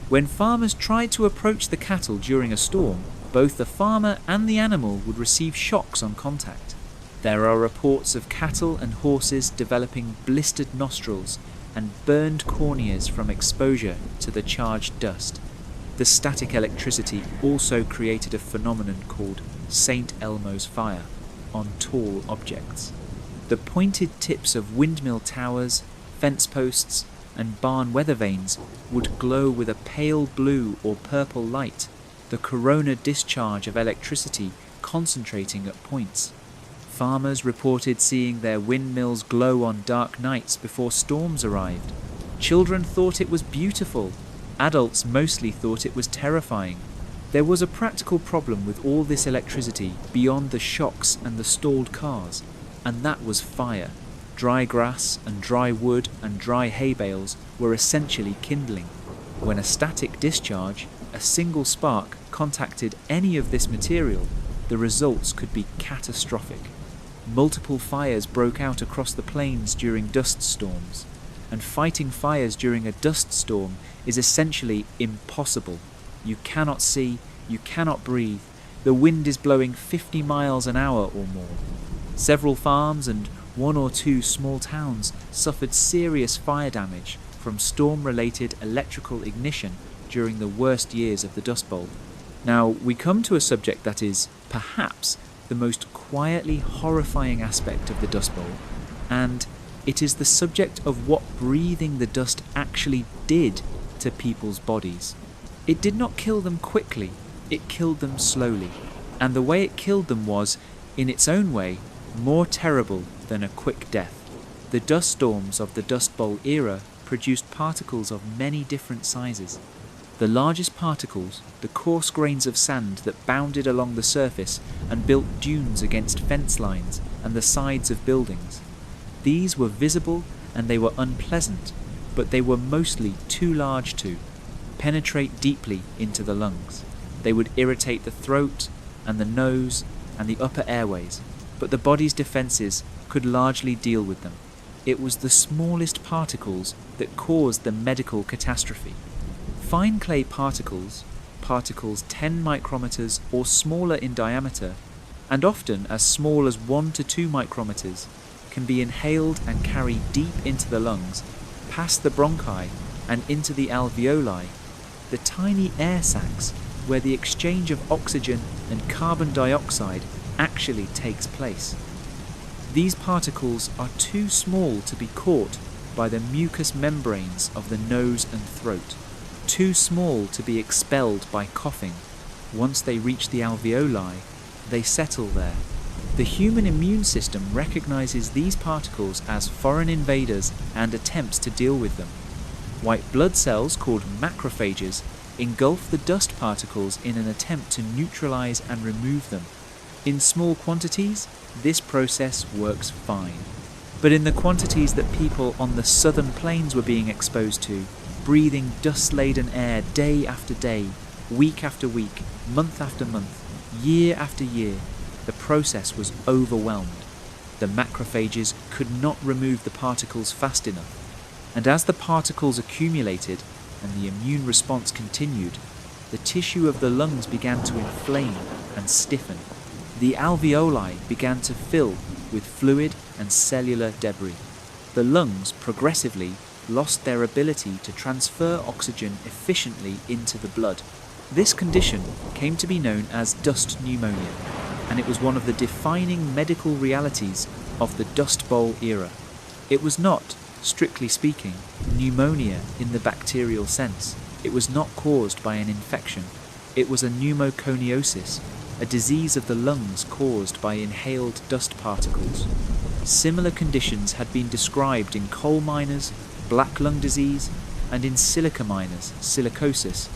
Speaker 1: When farmers tried to approach the cattle during a storm, both the farmer and the animal would receive shocks on contact. There are reports of cattle and horses developing blistered nostrils and burned corneas from exposure to the charged dust. The static electricity also created a phenomenon called St. Elmo's fire on tall objects. The pointed tips of windmill towers, fence posts, and barn weather vanes would glow with a pale blue or purple light, the corona discharge of electricity concentrating at points. Farmers reported seeing their windmills glow on dark nights before storms arrived. Children thought it was beautiful. Adults mostly thought it was terrifying. There was a practical problem with all this electricity beyond the shocks and the stalled cars, and that was fire. Dry grass and dry wood and dry hay bales were essentially kindling. When a static discharge, a single spark, contacted any of this material, the results could be catastrophic. Multiple fires broke out across the plains during dust storms, and fighting fires during a dust storm is essentially impossible. You cannot see, you cannot breathe, the wind is blowing 50 miles an hour or more. Several farms and 1 or 2 small towns suffered serious fire damage from storm-related electrical ignition during the worst years of the Dust Bowl. Now, we come to a subject that is, perhaps, the most quietly horrifying aspect of the Dust Bowl, and it is the subject of what breathing the dust actually did to people's bodies. It did not kill them quickly, it killed them slowly, and the way it killed them was, in its own way, more terrible than a quick death. The dust storms of the Dust Bowl era produced particles of many different sizes. The largest particles, the coarse grains of sand that bounded along the surface and built dunes against fence lines and the sides of buildings. These were visible and they were unpleasant, but they were mostly too large to penetrate deeply into the lungs. They would irritate the throat and the nose and the upper airways, but the body's defences could largely deal with them. It was the smallest particles that caused the medical catastrophe. Fine clay particles, particles 10 micrometers or smaller in diameter, and often as small as 1 to 2 micrometers, can be inhaled and carried deep into the lungs, past the bronchi and into the alveoli, the tiny air sacs where the exchange of oxygen and carbon dioxide actually takes place. These particles are too small to be caught by the mucous membranes of the nose and throat, too small to be expelled by coughing. Once they reach the alveoli, they settle there. The human immune system recognizes these particles as foreign invaders and attempts to deal with them. White blood cells, called macrophages, engulf the dust particles in an attempt to neutralize and remove them. In small quantities, this process works fine. But in the quantities that people on the southern plains were being exposed to, breathing dust-laden air day after day, week after week, month after month, year after year, the process was overwhelmed. The macrophages could not remove the particles fast enough, and as the particles accumulated and the immune response continued, the tissue of the lungs began to inflame and stiffen. The alveoli began to fill with fluid and cellular debris. The lungs progressively lost their ability to transfer oxygen efficiently into the blood. This condition came to be known as dust pneumonia, and it was one of the defining medical realities of the Dust Bowl era. It was not, strictly speaking, pneumonia in the bacterial sense. It was not caused by an infection. It was a pneumoconiosis, a disease of the lungs caused by inhaled dust particles. Similar conditions had been described in coal miners, black lung disease, and in silica miners, silicosis,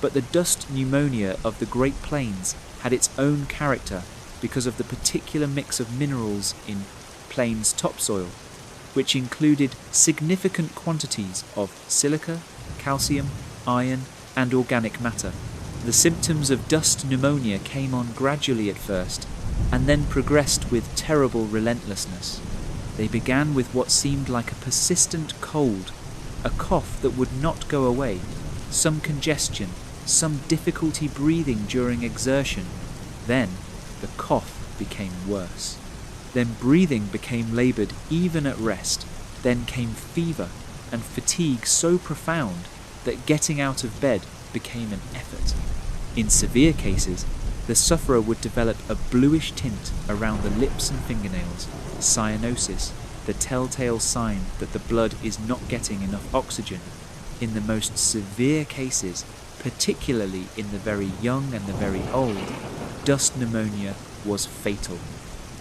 Speaker 1: but the dust pneumonia of the Great Plains had its own character because of the particular mix of minerals in plains topsoil, which included significant quantities of silica, calcium, iron, and organic matter. The symptoms of dust pneumonia came on gradually at first, and then progressed with terrible relentlessness. They began with what seemed like a persistent cold, a cough that would not go away, some congestion, some difficulty breathing during exertion. Then the cough became worse. Then breathing became laboured even at rest. Then came fever and fatigue so profound that getting out of bed became an effort. In severe cases, the sufferer would develop a bluish tint around the lips and fingernails, cyanosis, the telltale sign that the blood is not getting enough oxygen. In the most severe cases, particularly in the very young and the very old, dust pneumonia was fatal.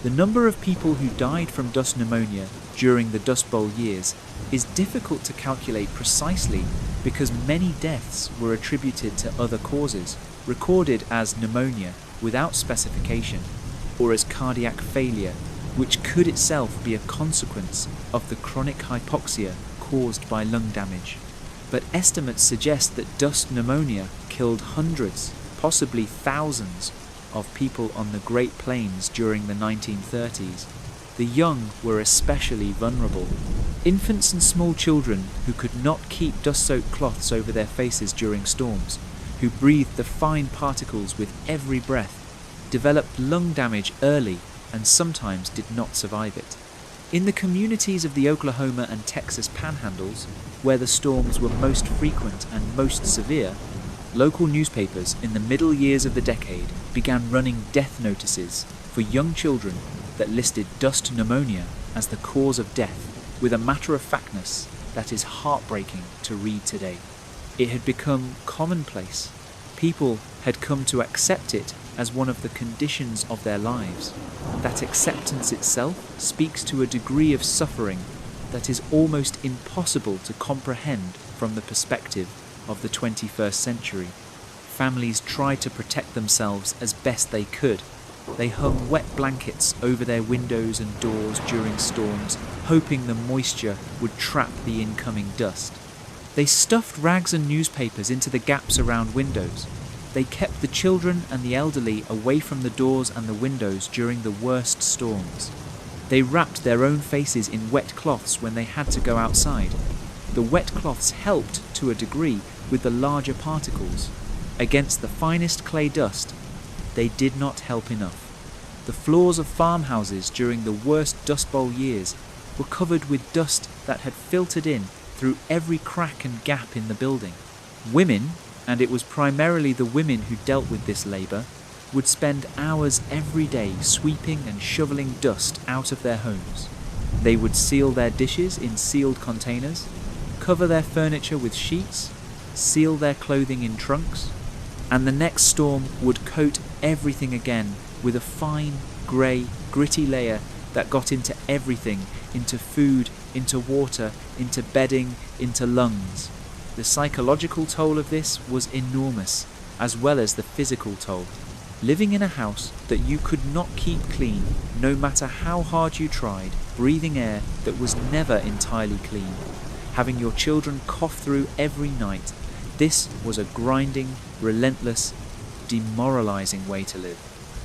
Speaker 1: The number of people who died from dust pneumonia during the Dust Bowl years is difficult to calculate precisely because many deaths were attributed to other causes, recorded as pneumonia without specification, or as cardiac failure, which could itself be a consequence of the chronic hypoxia caused by lung damage. But estimates suggest that dust pneumonia killed hundreds, possibly thousands, of people on the Great Plains during the 1930s. The young were especially vulnerable. Infants and small children who could not keep dust-soaked cloths over their faces during storms, who breathed the fine particles with every breath, developed lung damage early and sometimes did not survive it. In the communities of the Oklahoma and Texas panhandles, where the storms were most frequent and most severe, local newspapers in the middle years of the decade began running death notices for young children that listed dust pneumonia as the cause of death with a matter-of-factness that is heartbreaking to read today. It had become commonplace. People had come to accept it as one of the conditions of their lives. That acceptance itself speaks to a degree of suffering that is almost impossible to comprehend from the perspective of the 21st century. Families tried to protect themselves as best they could. They hung wet blankets over their windows and doors during storms, hoping the moisture would trap the incoming dust. They stuffed rags and newspapers into the gaps around windows. They kept the children and the elderly away from the doors and the windows during the worst storms. They wrapped their own faces in wet cloths when they had to go outside. The wet cloths helped, to a degree, with the larger particles. Against the finest clay dust, they did not help enough. The floors of farmhouses during the worst Dust Bowl years were covered with dust that had filtered in through every crack and gap in the building. Women, and it was primarily the women who dealt with this labour, would spend hours every day sweeping and shoveling dust out of their homes. They would seal their dishes in sealed containers, cover their furniture with sheets, seal their clothing in trunks, and the next storm would coat everything again with a fine, grey, gritty layer that got into everything, into food, into water, into bedding, into lungs. The psychological toll of this was enormous, as well as the physical toll. Living in a house that you could not keep clean, no matter how hard you tried, breathing air that was never entirely clean, having your children cough through every night, this was a grinding, relentless, demoralizing way to live.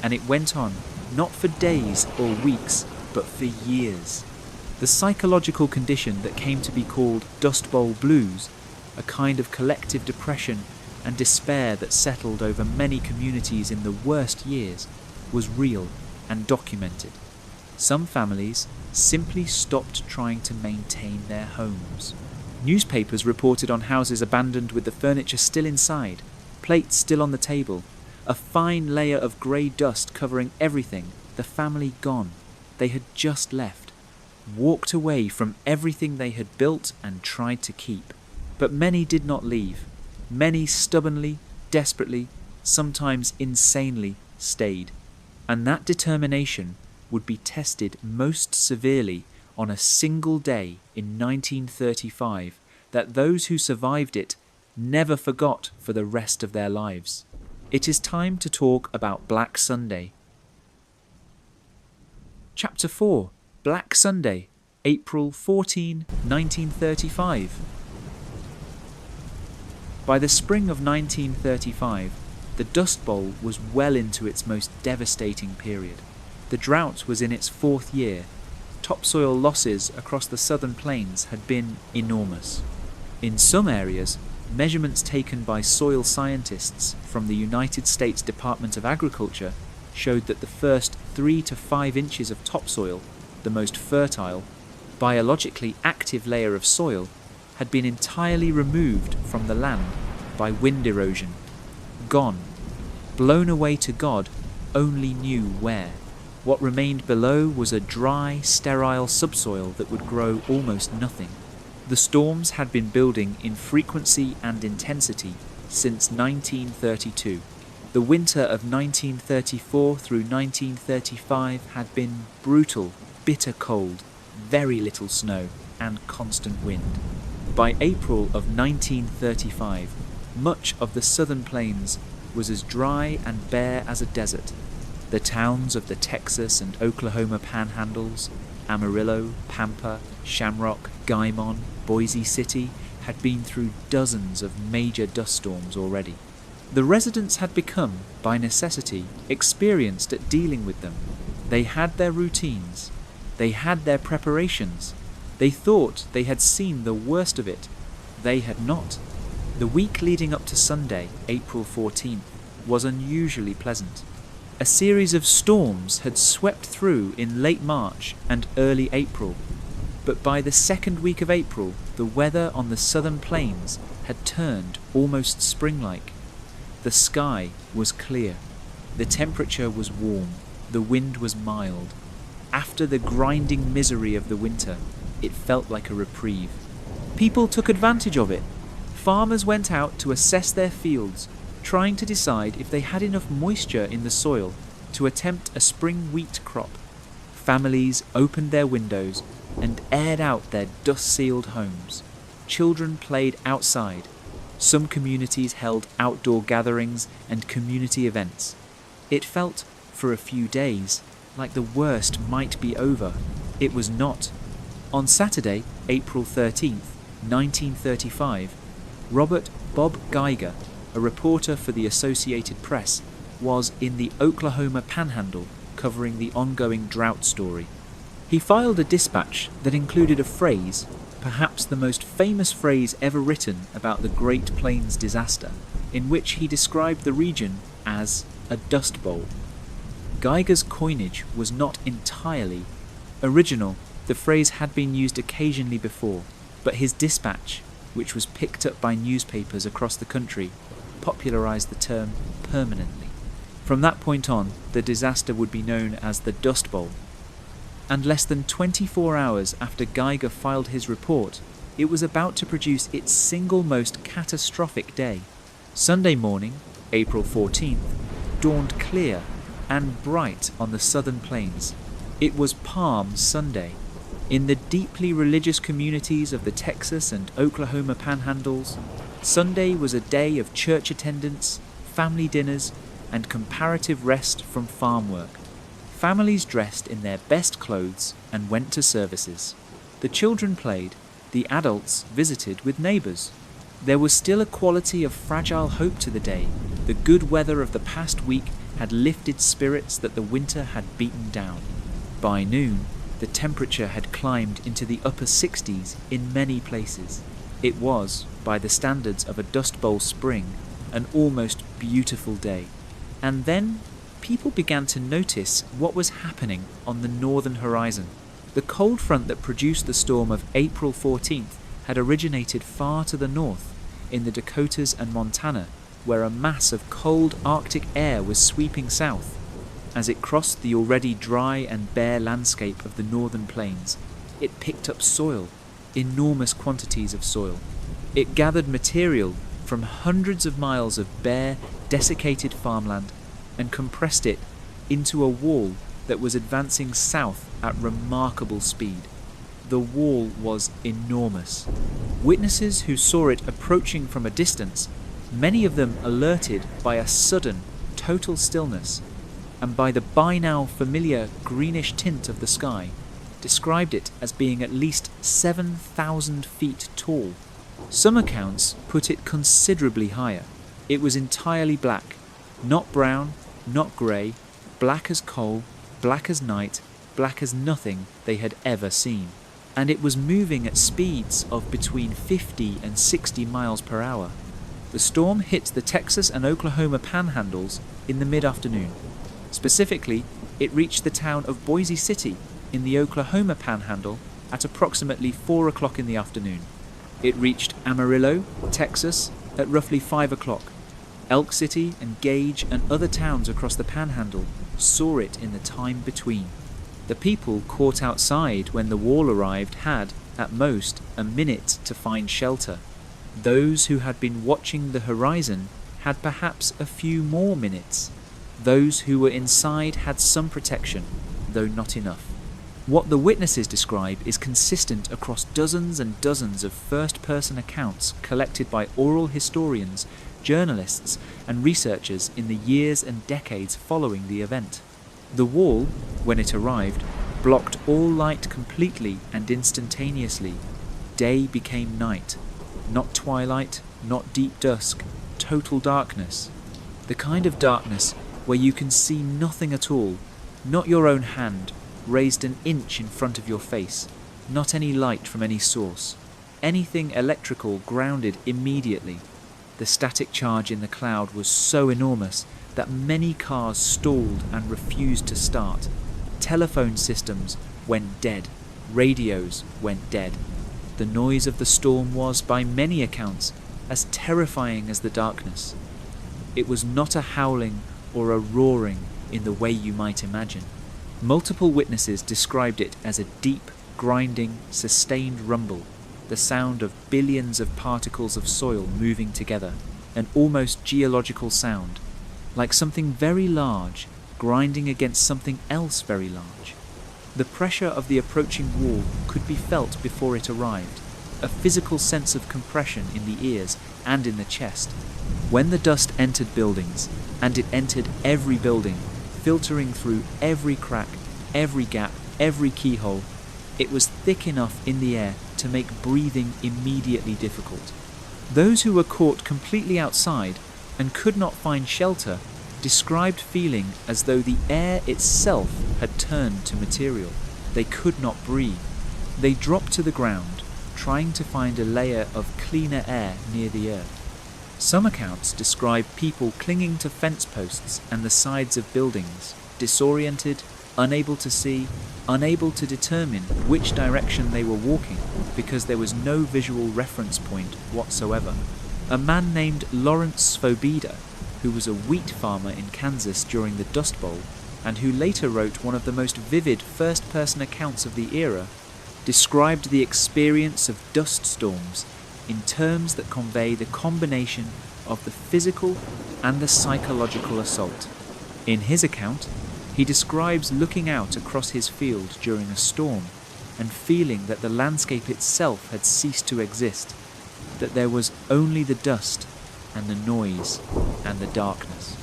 Speaker 1: And it went on, not for days or weeks, but for years. The psychological condition that came to be called Dust Bowl blues, a kind of collective depression and despair that settled over many communities in the worst years, was real and documented. Some families simply stopped trying to maintain their homes. Newspapers reported on houses abandoned with the furniture still inside, plates still on the table, a fine layer of grey dust covering everything, the family gone. They had just left, walked away from everything they had built and tried to keep. But many did not leave. Many stubbornly, desperately, sometimes insanely stayed. And that determination would be tested most severely on a single day in 1935 that those who survived it never forgot for the rest of their lives. It is time to talk about Black Sunday. Chapter 4, Black Sunday, April 14, 1935. By the spring of 1935, the Dust Bowl was well into its most devastating period. The drought was in its fourth year. Topsoil losses across the southern plains had been enormous. In some areas, measurements taken by soil scientists from the United States Department of Agriculture showed that the first 3 to 5 inches of topsoil, the most fertile, biologically active layer of soil, had been entirely removed from the land by wind erosion. Gone, blown away to God only knew where. What remained below was a dry, sterile subsoil that would grow almost nothing. The storms had been building in frequency and intensity since 1932. The winter of 1934 through 1935 had been brutal, bitter cold, very little snow, and constant wind. By April of 1935, much of the southern plains was as dry and bare as a desert. The towns of the Texas and Oklahoma panhandles, Amarillo, Pampa, Shamrock, Guymon, Boise City, had been through dozens of major dust storms already. The residents had become, by necessity, experienced at dealing with them. They had their routines. They had their preparations. They thought they had seen the worst of it. They had not. The week leading up to Sunday, April 14th, was unusually pleasant. A series of storms had swept through in late March and early April, but by the second week of April, the weather on the southern plains had turned almost spring-like. The sky was clear. The temperature was warm. The wind was mild. After the grinding misery of the winter, it felt like a reprieve. People took advantage of it. Farmers went out to assess their fields, trying to decide if they had enough moisture in the soil to attempt a spring wheat crop. Families opened their windows and aired out their dust-sealed homes. Children played outside. Some communities held outdoor gatherings and community events. It felt, for a few days, like the worst might be over. It was not. On Saturday, April 13th, 1935, Robert Bob Geiger, a reporter for the Associated Press, was in the Oklahoma Panhandle covering the ongoing drought story. He filed a dispatch that included a phrase, perhaps the most famous phrase ever written about the Great Plains disaster, in which he described the region as a dust bowl. Geiger's coinage was not entirely original. The phrase had been used occasionally before, but his dispatch, which was picked up by newspapers across the country, popularized the term permanently. From that point on, the disaster would be known as the Dust Bowl. And less than 24 hours after Geiger filed his report, it was about to produce its single most catastrophic day. Sunday morning, April 14th, dawned clear and bright on the southern plains. It was Palm Sunday. In the deeply religious communities of the Texas and Oklahoma panhandles, Sunday was a day of church attendance, family dinners, and comparative rest from farm work. Families dressed in their best clothes and went to services. The children played, the adults visited with neighbours. There was still a quality of fragile hope to the day. The good weather of the past week had lifted spirits that the winter had beaten down. By noon, the temperature had climbed into the upper 60s in many places. It was, by the standards of a Dust Bowl spring, an almost beautiful day. And then people began to notice what was happening on the northern horizon. The cold front that produced the storm of April 14th had originated far to the north, in the Dakotas and Montana, where a mass of cold Arctic air was sweeping south. As it crossed the already dry and bare landscape of the northern plains, it picked up soil, enormous quantities of soil. It gathered material from hundreds of miles of bare, desiccated farmland and compressed it into a wall that was advancing south at remarkable speed. The wall was enormous. Witnesses who saw it approaching from a distance, many of them alerted by a sudden, total stillness, and by the by now familiar greenish tint of the sky, described it as being at least 7,000 feet tall. Some accounts put it considerably higher. It was entirely black, not brown, not grey, black as coal, black as night, black as nothing they had ever seen. And it was moving at speeds of between 50 and 60 miles per hour. The storm hit the Texas and Oklahoma panhandles in the mid-afternoon. Specifically, it reached the town of Boise City in the Oklahoma panhandle at approximately 4 o'clock in the afternoon. It reached Amarillo, Texas, at roughly 5 o'clock. Elk City and Gage and other towns across the panhandle saw it in the time between. The people caught outside when the wall arrived had, at most, a minute to find shelter. Those who had been watching the horizon had perhaps a few more minutes. Those who were inside had some protection, though not enough. What the witnesses describe is consistent across dozens and dozens of first-person accounts collected by oral historians, journalists, and researchers in the years and decades following the event. The wall, when it arrived, blocked all light completely and instantaneously. Day became night. Not twilight, not deep dusk, total darkness. The kind of darkness where you can see nothing at all, not your own hand, raised an inch in front of your face, not any light from any source. Anything electrical grounded immediately. The static charge in the cloud was so enormous that many cars stalled and refused to start. Telephone systems went dead. Radios went dead. The noise of the storm was, by many accounts, as terrifying as the darkness. It was not a howling or a roaring in the way you might imagine. Multiple witnesses described it as a deep, grinding, sustained rumble, the sound of billions of particles of soil moving together, an almost geological sound, like something very large grinding against something else very large. The pressure of the approaching wall could be felt before it arrived, a physical sense of compression in the ears and in the chest. When the dust entered buildings, and it entered every building, filtering through every crack, every gap, every keyhole, it was thick enough in the air to make breathing immediately difficult. Those who were caught completely outside and could not find shelter described feeling as though the air itself had turned to material. They could not breathe. They dropped to the ground, trying to find a layer of cleaner air near the earth. Some accounts describe people clinging to fence posts and the sides of buildings, disoriented, unable to see, unable to determine which direction they were walking because there was no visual reference point whatsoever. A man named Lawrence Svobida, who was a wheat farmer in Kansas during the Dust Bowl, and who later wrote one of the most vivid first-person accounts of the era, described the experience of dust storms in terms that convey the combination of the physical and the psychological assault. In his account, he describes looking out across his field during a storm and feeling that the landscape itself had ceased to exist, that there was only the dust and the noise and the darkness,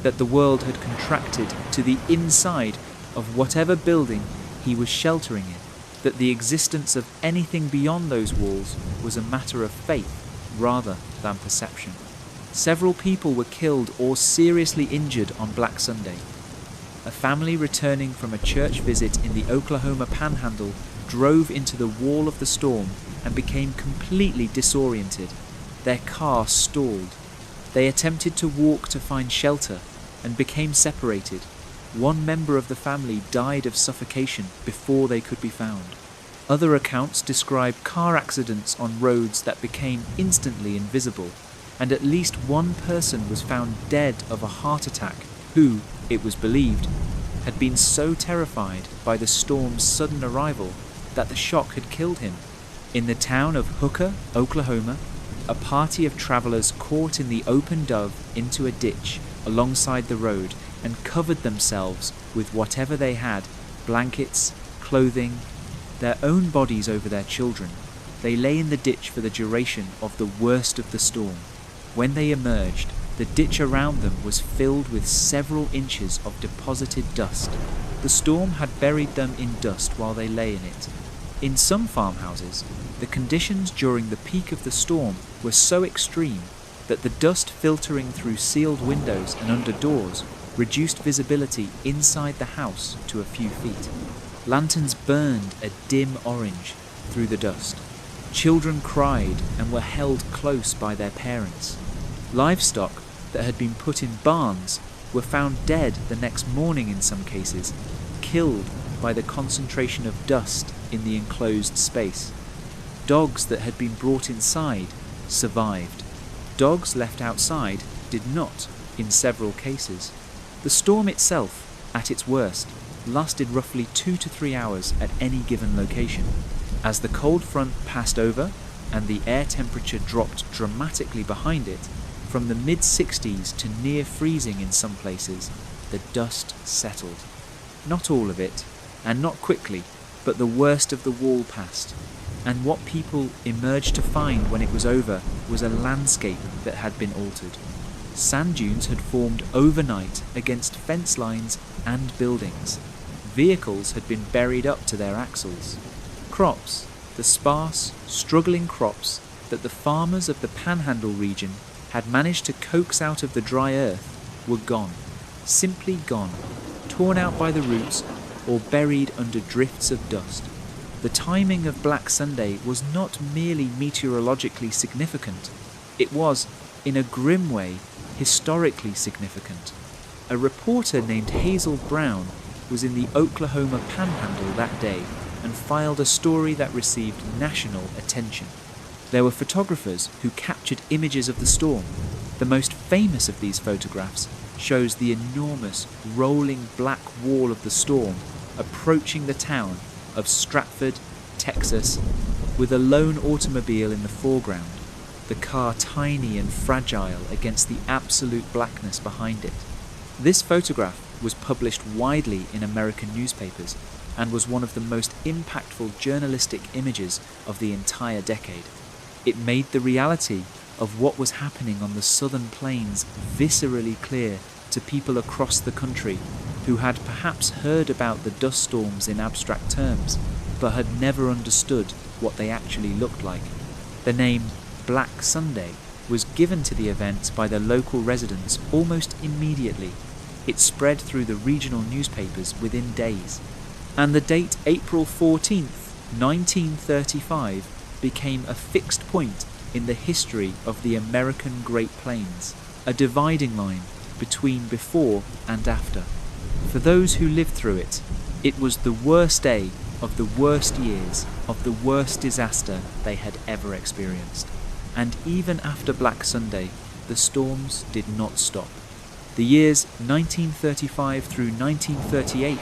Speaker 1: that the world had contracted to the inside of whatever building he was sheltering in, that the existence of anything beyond those walls was a matter of faith rather than perception. Several people were killed or seriously injured on Black Sunday. A family returning from a church visit in the Oklahoma Panhandle drove into the wall of the storm and became completely disoriented. Their car stalled. They attempted to walk to find shelter and became separated. One member of the family died of suffocation before they could be found. Other accounts describe car accidents on roads that became instantly invisible, and at least one person was found dead of a heart attack who, it was believed, had been so terrified by the storm's sudden arrival that the shock had killed him. In the town of Hooker, Oklahoma, a party of travelers caught in the open dove into a ditch alongside the road and covered themselves with whatever they had, blankets, clothing, their own bodies over their children. They lay in the ditch for the duration of the worst of the storm. When they emerged, the ditch around them was filled with several inches of deposited dust. The storm had buried them in dust while they lay in it. In some farmhouses, the conditions during the peak of the storm were so extreme that the dust filtering through sealed windows and under doors reduced visibility inside the house to a few feet. Lanterns burned a dim orange through the dust. Children cried and were held close by their parents. Livestock that had been put in barns were found dead the next morning in some cases, killed by the concentration of dust in the enclosed space. Dogs that had been brought inside survived. Dogs left outside did not in several cases. The storm itself, at its worst, lasted roughly 2 to 3 hours at any given location. As the cold front passed over and the air temperature dropped dramatically behind it, from the mid-60s to near freezing in some places, the dust settled. Not all of it, and not quickly, but the worst of the wall passed, and what people emerged to find when it was over was a landscape that had been altered. Sand dunes had formed overnight against fence lines and buildings. Vehicles had been buried up to their axles. Crops, the sparse, struggling crops that the farmers of the Panhandle region had managed to coax out of the dry earth, were gone, simply gone, torn out by the roots or buried under drifts of dust. The timing of Black Sunday was not merely meteorologically significant, it was, in a grim way, historically significant. A reporter named Hazel Brown was in the Oklahoma Panhandle that day and filed a story that received national attention. There were photographers who captured images of the storm. The most famous of these photographs shows the enormous, rolling black wall of the storm approaching the town of Stratford, Texas, with a lone automobile in the foreground, the car tiny and fragile against the absolute blackness behind it. This photograph was published widely in American newspapers and was one of the most impactful journalistic images of the entire decade. It made the reality of what was happening on the southern plains viscerally clear to people across the country who had perhaps heard about the dust storms in abstract terms, but had never understood what they actually looked like. The name Black Sunday was given to the event by the local residents almost immediately. It spread through the regional newspapers within days. And the date April 14th, 1935 became a fixed point in the history of the American Great Plains, a dividing line between before and after. For those who lived through it, it was the worst day of the worst years of the worst disaster they had ever experienced. And even after Black Sunday, the storms did not stop. The years 1935 through 1938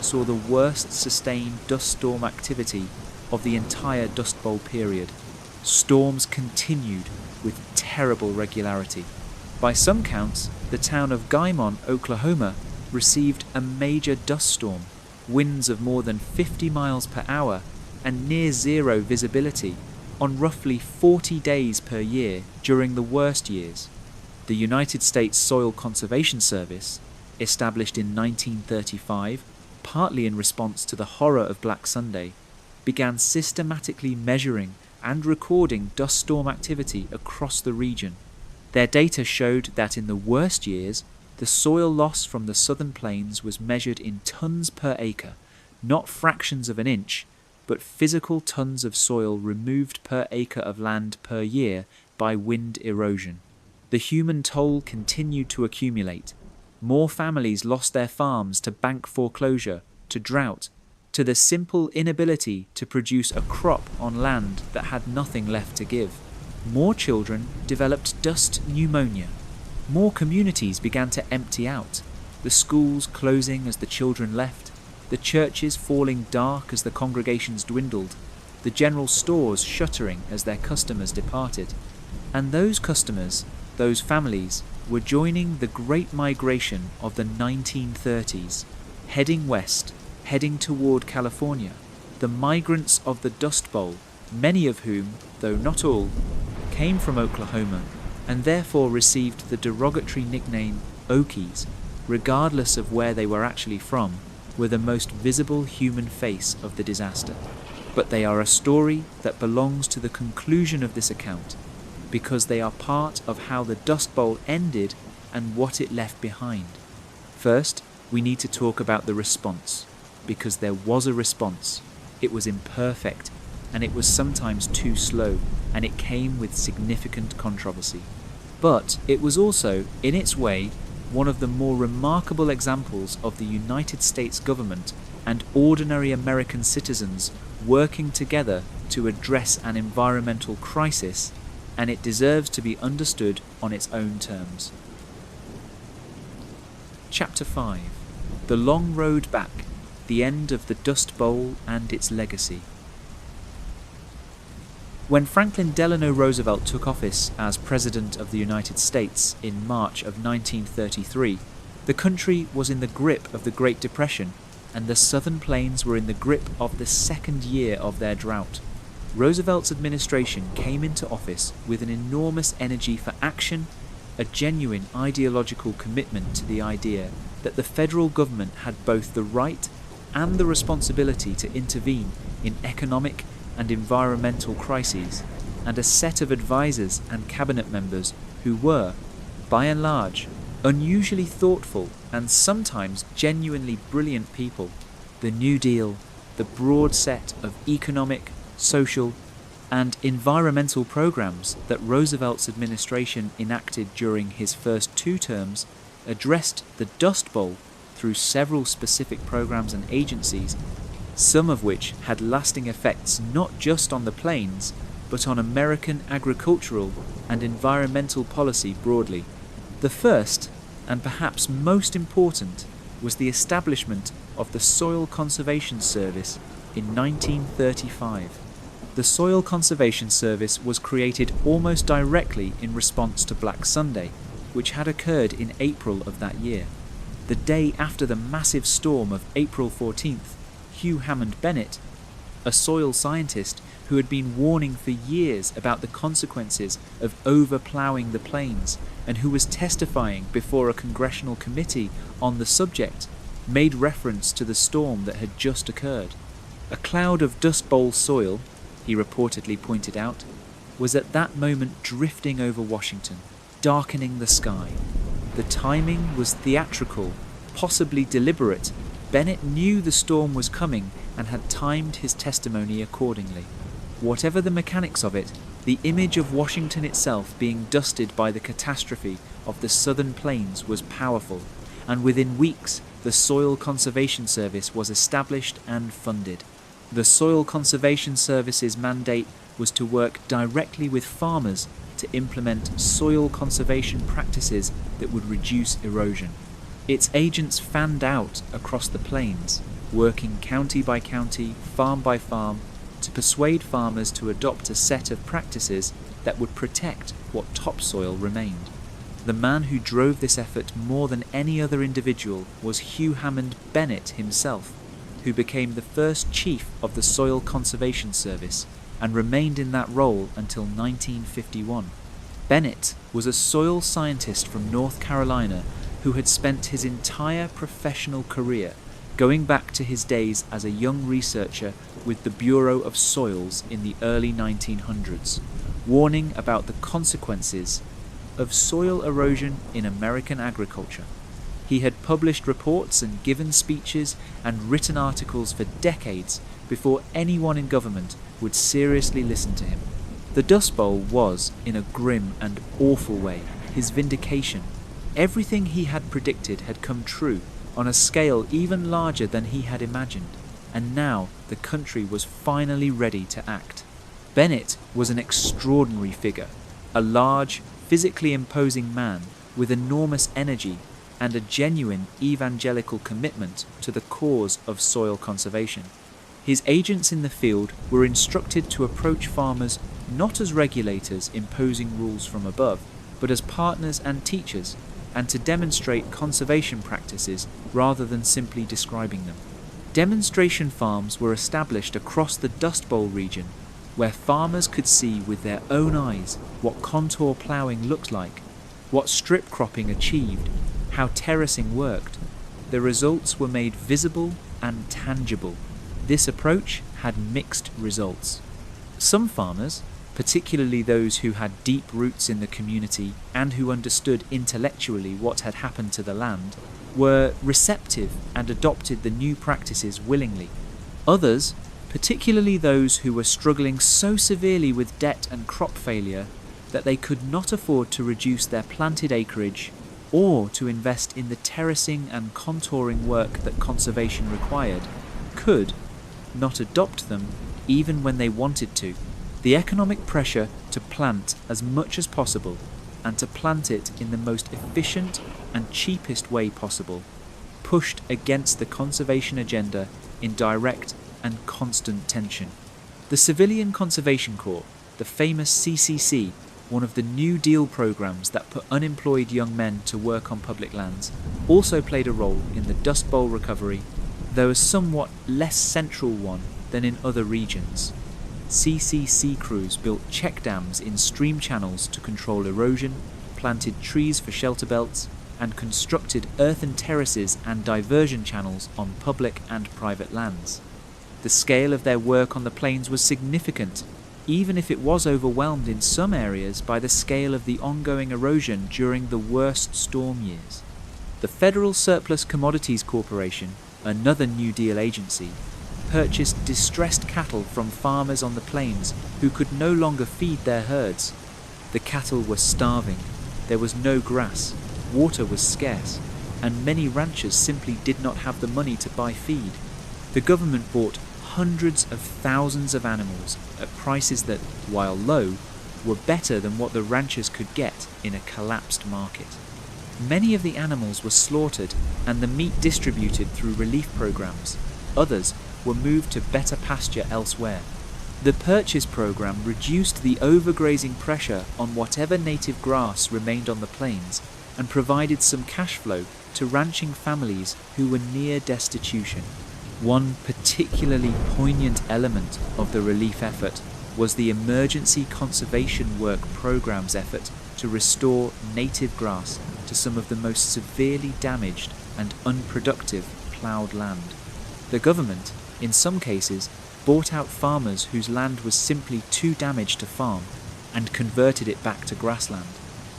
Speaker 1: saw the worst sustained dust storm activity of the entire Dust Bowl period. Storms continued with terrible regularity. By some counts, the town of Guymon, Oklahoma, received a major dust storm, winds of more than 50 miles per hour, and near zero visibility on roughly 40 days per year during the worst years. The United States Soil Conservation Service, established in 1935, partly in response to the horror of Black Sunday, began systematically measuring and recording dust storm activity across the region. Their data showed that in the worst years, the soil loss from the southern plains was measured in tons per acre, not fractions of an inch, but physical tons of soil removed per acre of land per year by wind erosion. The human toll continued to accumulate. More families lost their farms to bank foreclosure, to drought, to the simple inability to produce a crop on land that had nothing left to give. More children developed dust pneumonia. More communities began to empty out, the schools closing as the children left, the churches falling dark as the congregations dwindled, the general stores shuttering as their customers departed. And those customers, those families, were joining the great migration of the 1930s, heading west, heading toward California, the migrants of the Dust Bowl, many of whom, though not all, came from Oklahoma and therefore received the derogatory nickname Okies, regardless of where they were actually from, were the most visible human face of the disaster. But they are a story that belongs to the conclusion of this account, because they are part of how the Dust Bowl ended and what it left behind. First, we need to talk about the response, because there was a response. It was imperfect, and it was sometimes too slow, and it came with significant controversy. But it was also, in its way, one of the more remarkable examples of the United States government and ordinary American citizens working together to address an environmental crisis, and it deserves to be understood on its own terms. Chapter 5. The Long Road Back, the End of the Dust Bowl and its Legacy. When Franklin Delano Roosevelt took office as President of the United States in March of 1933, the country was in the grip of the Great Depression, and the southern plains were in the grip of the second year of their drought. Roosevelt's administration came into office with an enormous energy for action, a genuine ideological commitment to the idea that the federal government had both the right and the responsibility to intervene in economic and environmental crises, and a set of advisors and cabinet members who were, by and large, unusually thoughtful and sometimes genuinely brilliant people. The New Deal, the broad set of economic, social, and environmental programs that Roosevelt's administration enacted during his first 2 terms addressed the Dust Bowl through several specific programs and agencies, some of which had lasting effects not just on the plains, but on American agricultural and environmental policy broadly. The first, and perhaps most important, was the establishment of the Soil Conservation Service in 1935. The Soil Conservation Service was created almost directly in response to Black Sunday, which had occurred in April of that year. The day after the massive storm of April 14th, Hugh Hammond Bennett, a soil scientist who had been warning for years about the consequences of over-ploughing the plains and who was testifying before a congressional committee on the subject, made reference to the storm that had just occurred. A cloud of Dust Bowl soil, he reportedly pointed out, was at that moment drifting over Washington, darkening the sky. The timing was theatrical, possibly deliberate. Bennett knew the storm was coming and had timed his testimony accordingly. Whatever the mechanics of it, the image of Washington itself being dusted by the catastrophe of the southern plains was powerful, and within weeks the Soil Conservation Service was established and funded. The Soil Conservation Service's mandate was to work directly with farmers to implement soil conservation practices that would reduce erosion. Its agents fanned out across the plains, working county by county, farm by farm, to persuade farmers to adopt a set of practices that would protect what topsoil remained. The man who drove this effort more than any other individual was Hugh Hammond Bennett himself, who became the first chief of the Soil Conservation Service and remained in that role until 1951. Bennett was a soil scientist from North Carolina who had spent his entire professional career going back to his days as a young researcher with the Bureau of Soils in the early 1900s, warning about the consequences of soil erosion in American agriculture. He had published reports and given speeches and written articles for decades before anyone in government would seriously listen to him. The Dust Bowl was, in a grim and awful way, his vindication. Everything he had predicted had come true on a scale even larger than he had imagined, and now the country was finally ready to act. Bennett was an extraordinary figure, a large, physically imposing man with enormous energy and a genuine evangelical commitment to the cause of soil conservation. His agents in the field were instructed to approach farmers not as regulators imposing rules from above, but as partners and teachers, and to demonstrate conservation practices rather than simply describing them. Demonstration farms were established across the Dust Bowl region, where farmers could see with their own eyes what contour ploughing looked like, what strip cropping achieved, how terracing worked. The results were made visible and tangible. This approach had mixed results. Some farmers, particularly those who had deep roots in the community and who understood intellectually what had happened to the land, were receptive and adopted the new practices willingly. Others, particularly those who were struggling so severely with debt and crop failure that they could not afford to reduce their planted acreage or to invest in the terracing and contouring work that conservation required, could not adopt them even when they wanted to. The economic pressure to plant as much as possible and to plant it in the most efficient and cheapest way possible pushed against the conservation agenda in direct and constant tension. The Civilian Conservation Corps, the famous CCC, one of the New Deal programs that put unemployed young men to work on public lands, also played a role in the Dust Bowl recovery, though a somewhat less central one than in other regions. CCC crews built check dams in stream channels to control erosion, planted trees for shelter belts, and constructed earthen terraces and diversion channels on public and private lands. The scale of their work on the plains was significant, even if it was overwhelmed in some areas by the scale of the ongoing erosion during the worst storm years. The Federal Surplus Commodities Corporation, another New Deal agency, purchased distressed cattle from farmers on the plains who could no longer feed their herds. The cattle were starving, there was no grass, water was scarce, and many ranchers simply did not have the money to buy feed. The government bought hundreds of thousands of animals at prices that, while low, were better than what the ranchers could get in a collapsed market. Many of the animals were slaughtered and the meat distributed through relief programs. Others were moved to better pasture elsewhere. The purchase program reduced the overgrazing pressure on whatever native grass remained on the plains and provided some cash flow to ranching families who were near destitution. One particularly poignant element of the relief effort was the Emergency Conservation Work Program's effort to restore native grass to some of the most severely damaged and unproductive ploughed land. The government, in some cases, bought out farmers whose land was simply too damaged to farm and converted it back to grassland.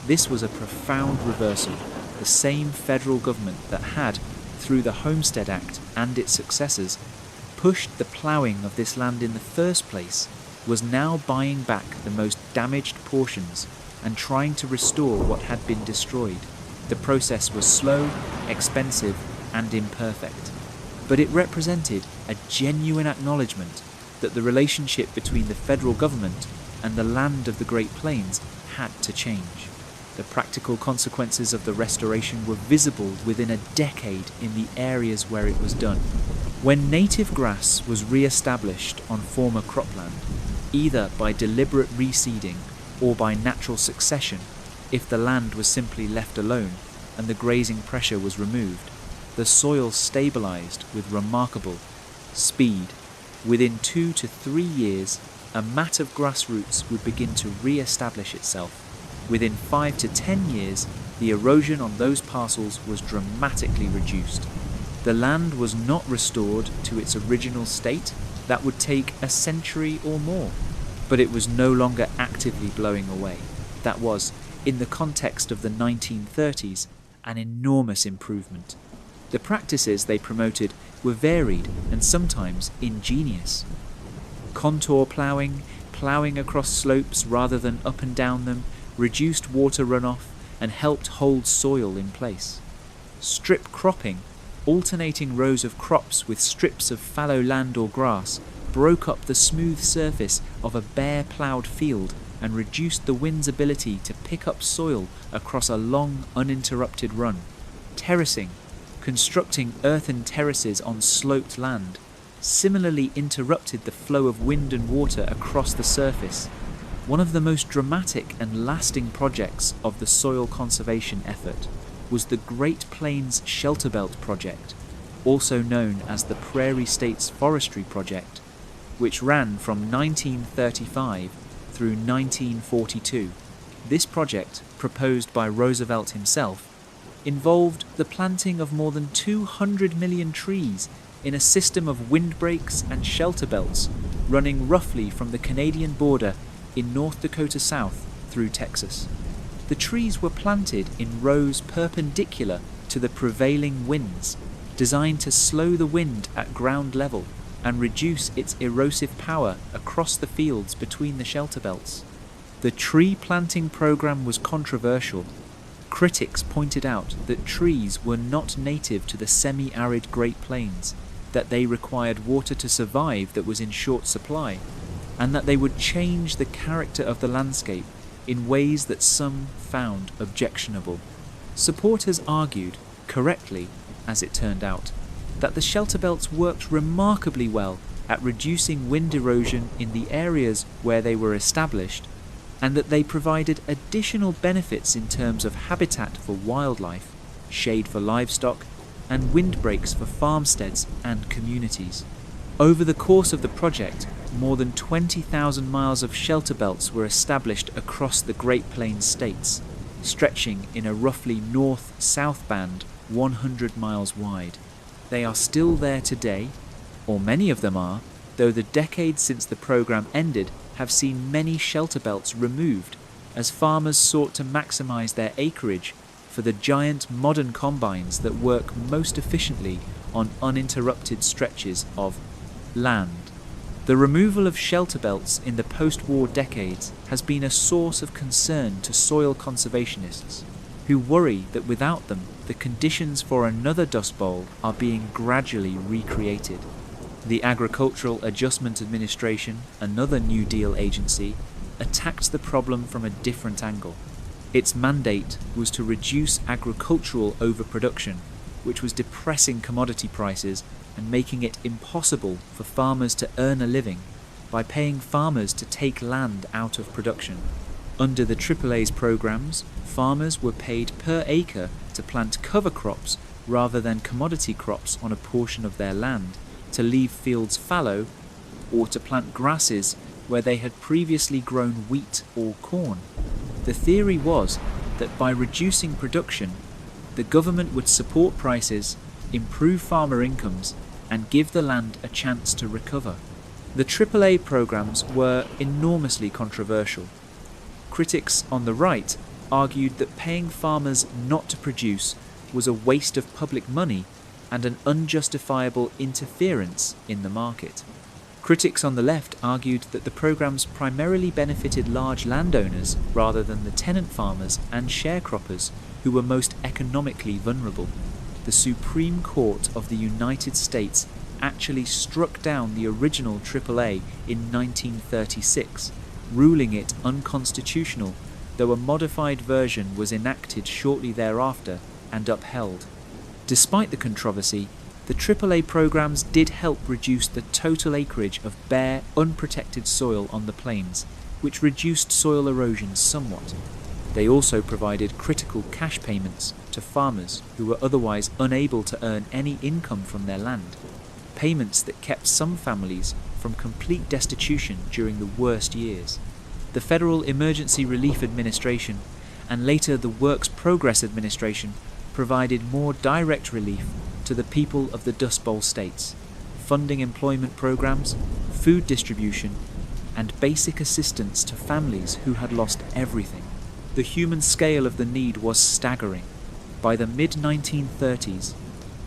Speaker 1: This was a profound reversal. The same federal government that had, through the Homestead Act and its successors, pushed the ploughing of this land in the first place, was now buying back the most damaged portions and trying to restore what had been destroyed. The process was slow, expensive, and imperfect, but it represented a genuine acknowledgement that the relationship between the federal government and the land of the Great Plains had to change. The practical consequences of the restoration were visible within a decade in the areas where it was done. When native grass was re-established on former cropland, either by deliberate reseeding or by natural succession, if the land was simply left alone and the grazing pressure was removed, the soil stabilized with remarkable speed. Within 2 to 3 years, a mat of grassroots would begin to re-establish itself. Within 5 to 10 years, the erosion on those parcels was dramatically reduced. The land was not restored to its original state. That would take a century or more. But it was no longer actively blowing away. That was, in the context of the 1930s, an enormous improvement. The practices they promoted were varied and sometimes ingenious. Contour ploughing, ploughing across slopes rather than up and down them, reduced water runoff and helped hold soil in place. Strip cropping, alternating rows of crops with strips of fallow land or grass, broke up the smooth surface of a bare ploughed field and reduced the wind's ability to pick up soil across a long, uninterrupted run. Terracing, constructing earthen terraces on sloped land, similarly interrupted the flow of wind and water across the surface. One of the most dramatic and lasting projects of the soil conservation effort was the Great Plains Shelter Belt Project, also known as the Prairie States Forestry Project, which ran from 1935 through 1942. This project, proposed by Roosevelt himself, involved the planting of more than 200 million trees in a system of windbreaks and shelter belts running roughly from the Canadian border in North Dakota south through Texas. The trees were planted in rows perpendicular to the prevailing winds, designed to slow the wind at ground level and reduce its erosive power across the fields between the shelter belts. The tree planting program was controversial. Critics pointed out that trees were not native to the semi-arid Great Plains, that they required water to survive that was in short supply, and that they would change the character of the landscape in ways that some found objectionable. Supporters argued, correctly as it turned out, that the shelter belts worked remarkably well at reducing wind erosion in the areas where they were established, and that they provided additional benefits in terms of habitat for wildlife, shade for livestock, and windbreaks for farmsteads and communities. Over the course of the project, more than 20,000 miles of shelter belts were established across the Great Plains states, stretching in a roughly north-south band 100 miles wide. They are still there today, or many of them are, though the decades since the program ended have seen many shelter belts removed as farmers sought to maximize their acreage for the giant modern combines that work most efficiently on uninterrupted stretches of land. The removal of shelter belts in the post-war decades has been a source of concern to soil conservationists, who worry that without them, the conditions for another Dust Bowl are being gradually recreated. The Agricultural Adjustment Administration, another New Deal agency, attacked the problem from a different angle. Its mandate was to reduce agricultural overproduction, which was depressing commodity prices and making it impossible for farmers to earn a living by paying farmers to take land out of production. Under the AAA's programs, farmers were paid per acre to plant cover crops rather than commodity crops on a portion of their land, to leave fields fallow, or to plant grasses where they had previously grown wheat or corn. The theory was that by reducing production, the government would support prices, improve farmer incomes, and give the land a chance to recover. The AAA programs were enormously controversial. Critics on the right argued that paying farmers not to produce was a waste of public money and an unjustifiable interference in the market. Critics on the left argued that the programs primarily benefited large landowners rather than the tenant farmers and sharecroppers who were most economically vulnerable. The Supreme Court of the United States actually struck down the original AAA in 1936, ruling it unconstitutional, though a modified version was enacted shortly thereafter and upheld. Despite the controversy, the AAA programs did help reduce the total acreage of bare, unprotected soil on the plains, which reduced soil erosion somewhat. They also provided critical cash payments to farmers who were otherwise unable to earn any income from their land, payments that kept some families from complete destitution during the worst years. The Federal Emergency Relief Administration and later the Works Progress Administration provided more direct relief to the people of the Dust Bowl states, funding employment programs, food distribution, and basic assistance to families who had lost everything. The human scale of the need was staggering. By the mid-1930s,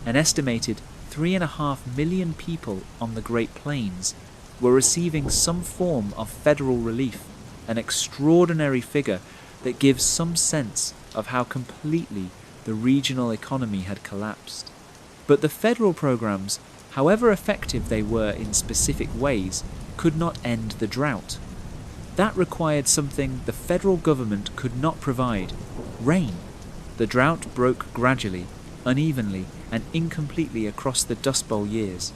Speaker 1: an estimated 3.5 million people on the Great Plains were receiving some form of federal relief, an extraordinary figure that gives some sense of how completely the regional economy had collapsed. But the federal programs, however effective they were in specific ways, could not end the drought. That required something the federal government could not provide: rain. The drought broke gradually, unevenly, and incompletely across the Dust Bowl years.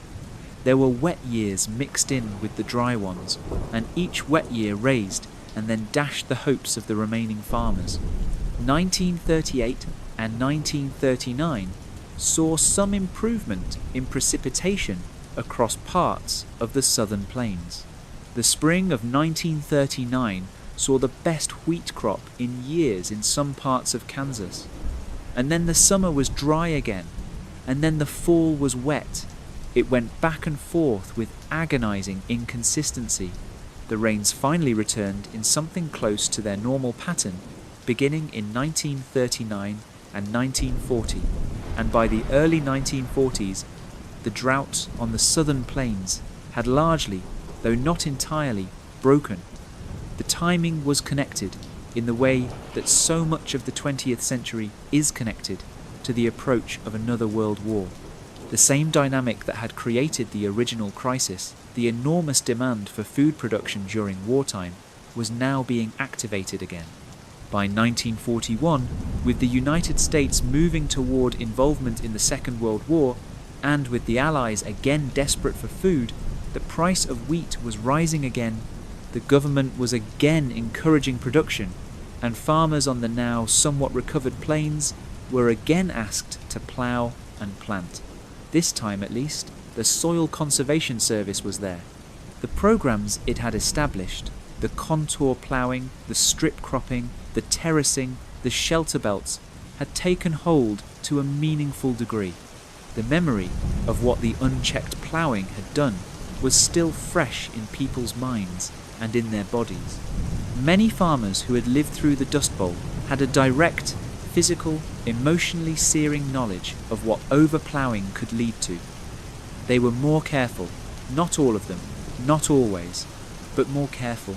Speaker 1: There were wet years mixed in with the dry ones, and each wet year raised and then dashed the hopes of the remaining farmers. 1938 and 1939 saw some improvement in precipitation across parts of the southern plains. The spring of 1939 saw the best wheat crop in years in some parts of Kansas. And then the summer was dry again, and then the fall was wet. It went back and forth with agonizing inconsistency. The rains finally returned in something close to their normal pattern, beginning in 1939 and 1940, and by the early 1940s, the drought on the southern plains had largely, though not entirely, broken. The timing was connected in the way that so much of the 20th century is connected to the approach of another world war. The same dynamic that had created the original crisis, the enormous demand for food production during wartime, was now being activated again. By 1941, with the United States moving toward involvement in the Second World War, and with the Allies again desperate for food, the price of wheat was rising again, the government was again encouraging production, and farmers on the now somewhat recovered plains were again asked to plough and plant. This time at least, the Soil Conservation Service was there. The programs it had established, the contour ploughing, the strip cropping, the terracing, the shelter belts, had taken hold to a meaningful degree. The memory of what the unchecked ploughing had done was still fresh in people's minds and in their bodies. Many farmers who had lived through the Dust Bowl had a direct, physical, emotionally searing knowledge of what overploughing could lead to. They were more careful, not all of them, not always, but more careful.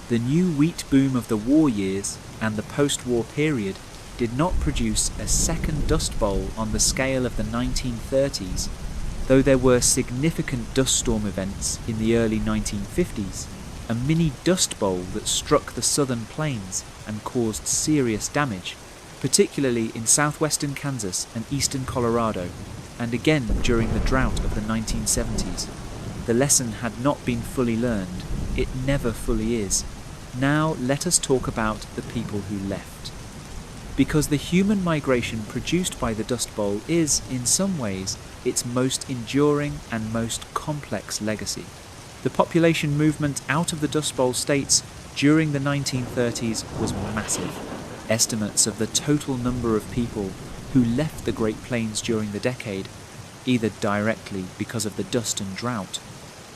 Speaker 1: The new wheat boom of the war years and the post-war period did not produce a second Dust Bowl on the scale of the 1930s, though there were significant dust storm events in the early 1950s, a mini Dust Bowl that struck the southern plains and caused serious damage, particularly in southwestern Kansas and eastern Colorado, and again during the drought of the 1970s. The lesson had not been fully learned. It never fully is. Now let us talk about the people who left. Because the human migration produced by the Dust Bowl is, in some ways, its most enduring and most complex legacy. The population movement out of the Dust Bowl states during the 1930s was massive. Estimates of the total number of people who left the Great Plains during the decade, either directly because of the dust and drought,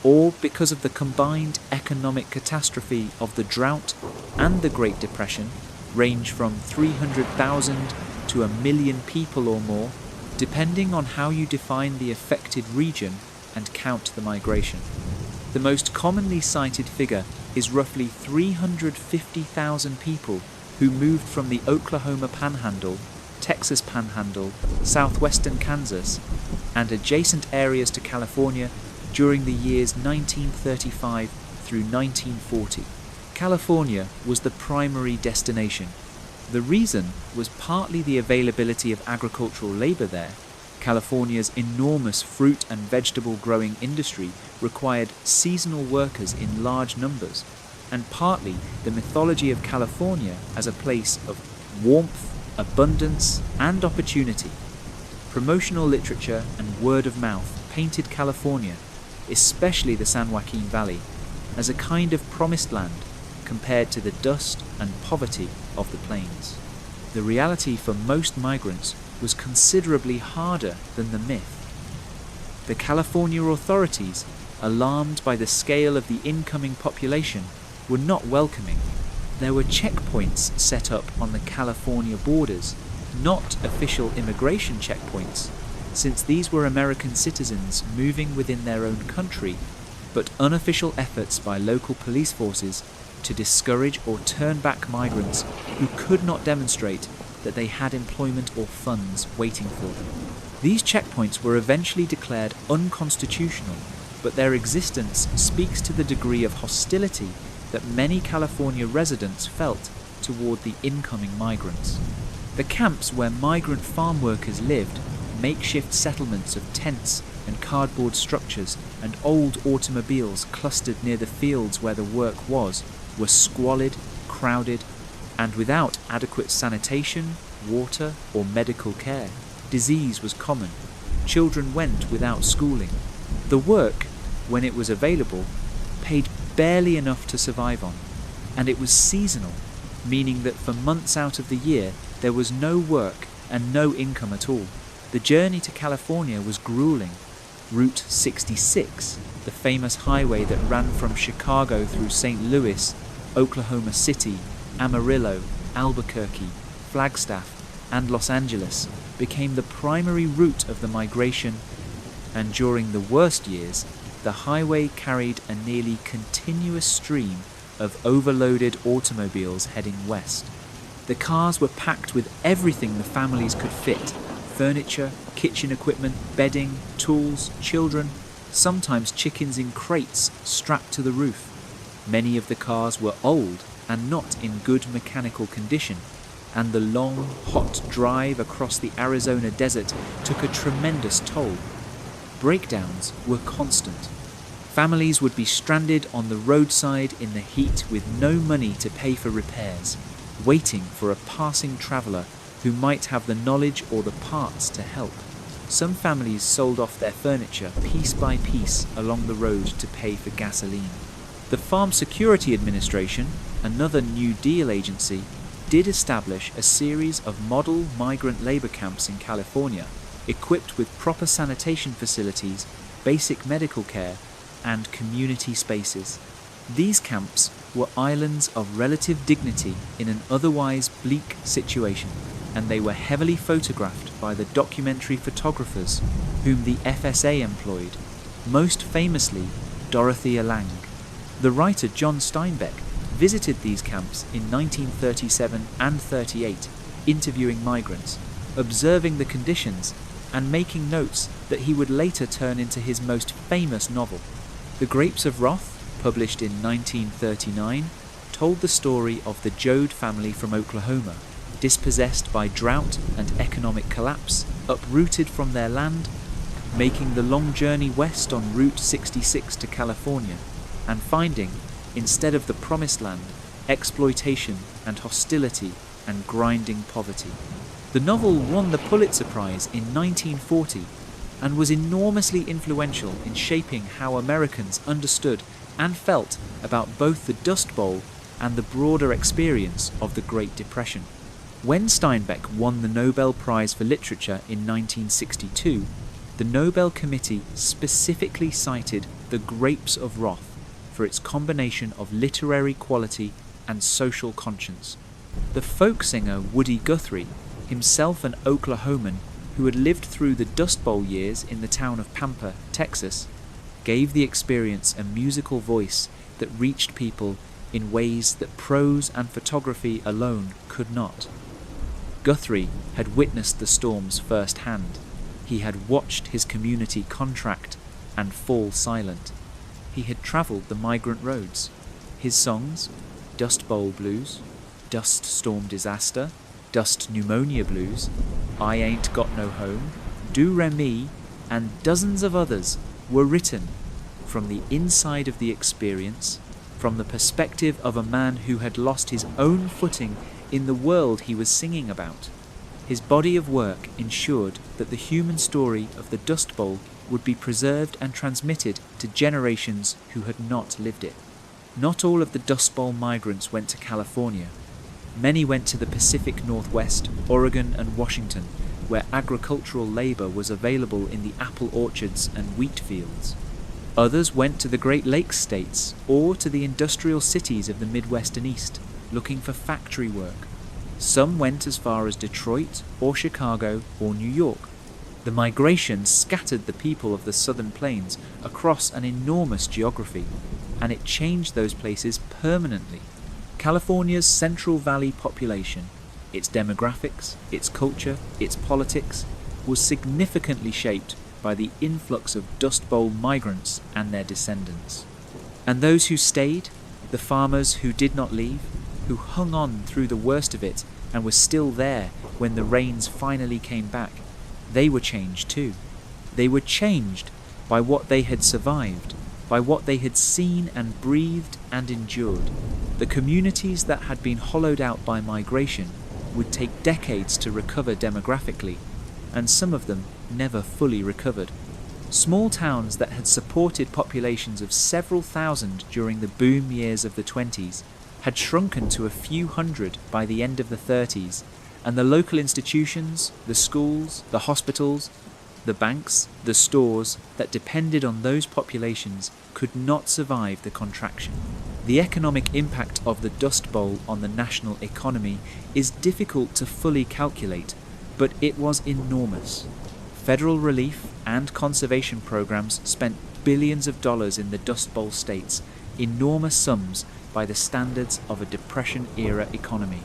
Speaker 1: or because of the combined economic catastrophe of the drought and the Great Depression, range from 300,000 to 1 million people or more, depending on how you define the affected region and count the migration. The most commonly cited figure is roughly 350,000 people who moved from the Oklahoma Panhandle, Texas Panhandle, southwestern Kansas, and adjacent areas to California during the years 1935 through 1940. California was the primary destination. The reason was partly the availability of agricultural labor there. California's enormous fruit and vegetable growing industry required seasonal workers in large numbers, and partly the mythology of California as a place of warmth, abundance, and opportunity. Promotional literature and word of mouth painted California, especially the San Joaquin Valley, as a kind of promised land compared to the dust and poverty of the plains. The reality for most migrants was considerably harder than the myth. The California authorities, alarmed by the scale of the incoming population, were not welcoming. There were checkpoints set up on the California borders, not official immigration checkpoints, since these were American citizens moving within their own country, but unofficial efforts by local police forces to discourage or turn back migrants who could not demonstrate that they had employment or funds waiting for them. These checkpoints were eventually declared unconstitutional, but their existence speaks to the degree of hostility that many California residents felt toward the incoming migrants. The camps where migrant farm workers lived, makeshift settlements of tents and cardboard structures and old automobiles clustered near the fields where the work was, were squalid, crowded, and without adequate sanitation, water, or medical care. Disease was common. Children went without schooling. The work, when it was available, paid barely enough to survive on, and it was seasonal, meaning that for months out of the year there was no work and no income at all. The journey to California was grueling. Route 66, the famous highway that ran from Chicago through St. Louis, Oklahoma City, Amarillo, Albuquerque, Flagstaff, and Los Angeles, became the primary route of the migration, and during the worst years, the highway carried a nearly continuous stream of overloaded automobiles heading west. The cars were packed with everything the families could fit: furniture, kitchen equipment, bedding, tools, children, sometimes chickens in crates strapped to the roof. Many of the cars were old and not in good mechanical condition, and the long, hot drive across the Arizona desert took a tremendous toll. Breakdowns were constant. Families would be stranded on the roadside in the heat with no money to pay for repairs, waiting for a passing traveller who might have the knowledge or the parts to help. Some families sold off their furniture piece by piece along the road to pay for gasoline. The Farm Security Administration, another New Deal agency, did establish a series of model migrant labour camps in California, equipped with proper sanitation facilities, basic medical care, and community spaces. These camps were islands of relative dignity in an otherwise bleak situation, and they were heavily photographed by the documentary photographers whom the FSA employed, most famously Dorothea Lange. The writer John Steinbeck visited these camps in 1937 and 38, interviewing migrants, observing the conditions, and making notes that he would later turn into his most famous novel. The Grapes of Wrath, published in 1939, told the story of the Joad family from Oklahoma, dispossessed by drought and economic collapse, uprooted from their land, making the long journey west on Route 66 to California, and finding, instead of the promised land, exploitation and hostility and grinding poverty. The novel won the Pulitzer Prize in 1940 and was enormously influential in shaping how Americans understood and felt about both the Dust Bowl and the broader experience of the Great Depression. When Steinbeck won the Nobel Prize for Literature in 1962, the Nobel Committee specifically cited The Grapes of Wrath for its combination of literary quality and social conscience. The folk singer Woody Guthrie, himself an Oklahoman who had lived through the Dust Bowl years in the town of Pampa, Texas, gave the experience a musical voice that reached people in ways that prose and photography alone could not. Guthrie had witnessed the storms firsthand. He had watched his community contract and fall silent. He had travelled the migrant roads. His songs, Dust Bowl Blues, Dust Storm Disaster, Dust Pneumonia Blues, I Ain't Got No Home, Do-Re-Mi, and dozens of others were written from the inside of the experience, from the perspective of a man who had lost his own footing in the world he was singing about. His body of work ensured that the human story of the Dust Bowl would be preserved and transmitted to generations who had not lived it. Not all of the Dust Bowl migrants went to California. Many went to the Pacific Northwest, Oregon and Washington, where agricultural labor was available in the apple orchards and wheat fields. Others went to the Great Lakes states or to the industrial cities of the Midwest and East, looking for factory work. Some went as far as Detroit or Chicago or New York. The migration scattered the people of the Southern Plains across an enormous geography, and it changed those places permanently. California's Central Valley population, its demographics, its culture, its politics, was significantly shaped by the influx of Dust Bowl migrants and their descendants. And those who stayed, the farmers who did not leave, who hung on through the worst of it and were still there when the rains finally came back, they were changed too. They were changed by what they had survived, by what they had seen and breathed and endured. The communities that had been hollowed out by migration would take decades to recover demographically, and some of them never fully recovered. Small towns that had supported populations of several thousand during the boom years of the 20s had shrunken to a few hundred by the end of the 30s, and the local institutions, the schools, the hospitals, the banks, the stores that depended on those populations could not survive the contraction. The economic impact of the Dust Bowl on the national economy is difficult to fully calculate, but it was enormous. Federal relief and conservation programs spent billions of dollars in the Dust Bowl states, enormous sums by the standards of a Depression-era economy.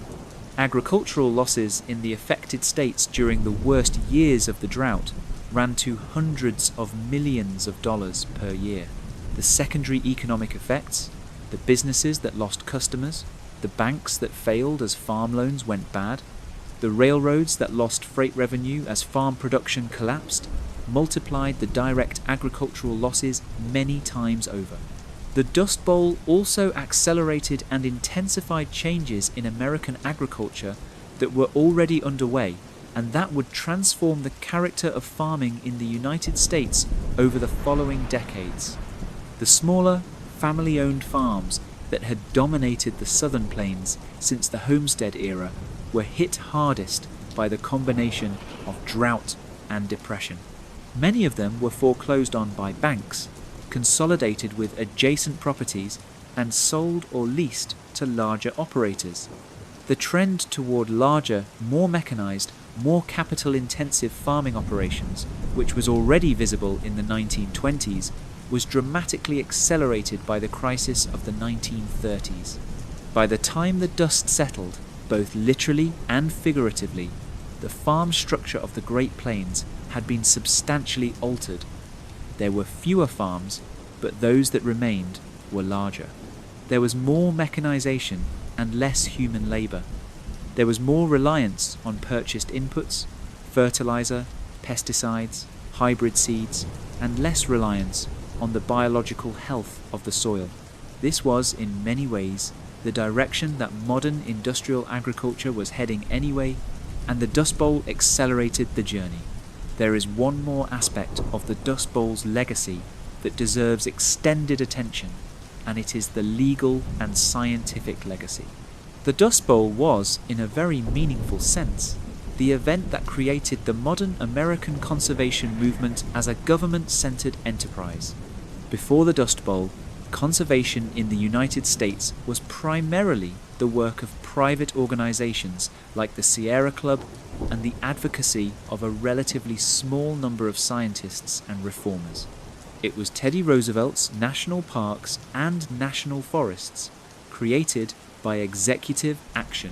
Speaker 1: Agricultural losses in the affected states during the worst years of the drought ran to hundreds of millions of dollars per year. The secondary economic effects, the businesses that lost customers, the banks that failed as farm loans went bad, the railroads that lost freight revenue as farm production collapsed, multiplied the direct agricultural losses many times over. The Dust Bowl also accelerated and intensified changes in American agriculture that were already underway, and that would transform the character of farming in the United States over the following decades. The smaller, family-owned farms that had dominated the southern plains since the Homestead era were hit hardest by the combination of drought and depression. Many of them were foreclosed on by banks, consolidated with adjacent properties, and sold or leased to larger operators. The trend toward larger, more mechanized, more capital-intensive farming operations, which was already visible in the 1920s, was dramatically accelerated by the crisis of the 1930s. By the time the dust settled, both literally and figuratively, the farm structure of the Great Plains had been substantially altered. There were fewer farms, but those that remained were larger. There was more mechanization and less human labor. There was more reliance on purchased inputs, fertilizer, pesticides, hybrid seeds, and less reliance on the biological health of the soil. This was, in many ways, the direction that modern industrial agriculture was heading anyway, and the Dust Bowl accelerated the journey. There is one more aspect of the Dust Bowl's legacy that deserves extended attention, and it is the legal and scientific legacy. The Dust Bowl was, in a very meaningful sense, the event that created the modern American conservation movement as a government-centered enterprise. Before the Dust Bowl, conservation in the United States was primarily the work of private organizations like the Sierra Club and the advocacy of a relatively small number of scientists and reformers. It was Teddy Roosevelt's national parks and national forests, created by executive action.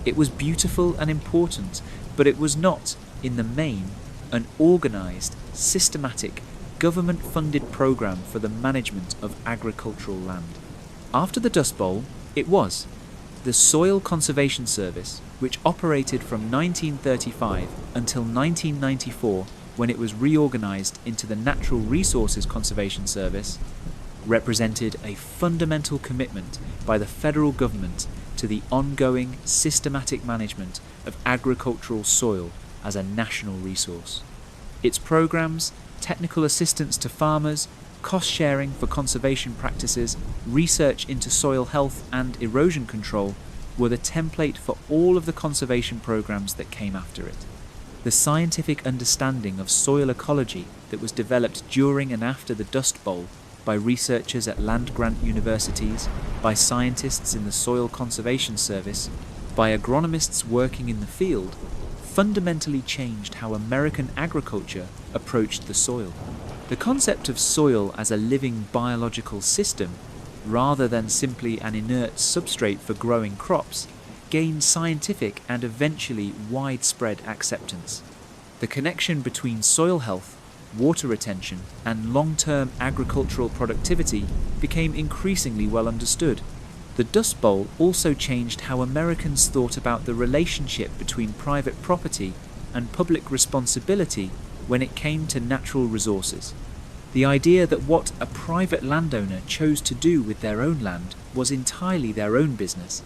Speaker 1: It was beautiful and important, but it was not, in the main, an organized, systematic, government-funded program for the management of agricultural land. After the Dust Bowl, it was. The Soil Conservation Service, which operated from 1935 until 1994, when it was reorganized into the Natural Resources Conservation Service, represented a fundamental commitment by the federal government to the ongoing systematic management of agricultural soil as a national resource. Its programs, technical assistance to farmers, cost sharing for conservation practices, research into soil health and erosion control were the template for all of the conservation programs that came after it. The scientific understanding of soil ecology that was developed during and after the Dust Bowl by researchers at land-grant universities, by scientists in the Soil Conservation Service, by agronomists working in the field, fundamentally changed how American agriculture approached the soil. The concept of soil as a living biological system, rather than simply an inert substrate for growing crops, gained scientific and eventually widespread acceptance. The connection between soil health, water retention, and long-term agricultural productivity became increasingly well understood. The Dust Bowl also changed how Americans thought about the relationship between private property and public responsibility when it came to natural resources. The idea that what a private landowner chose to do with their own land was entirely their own business,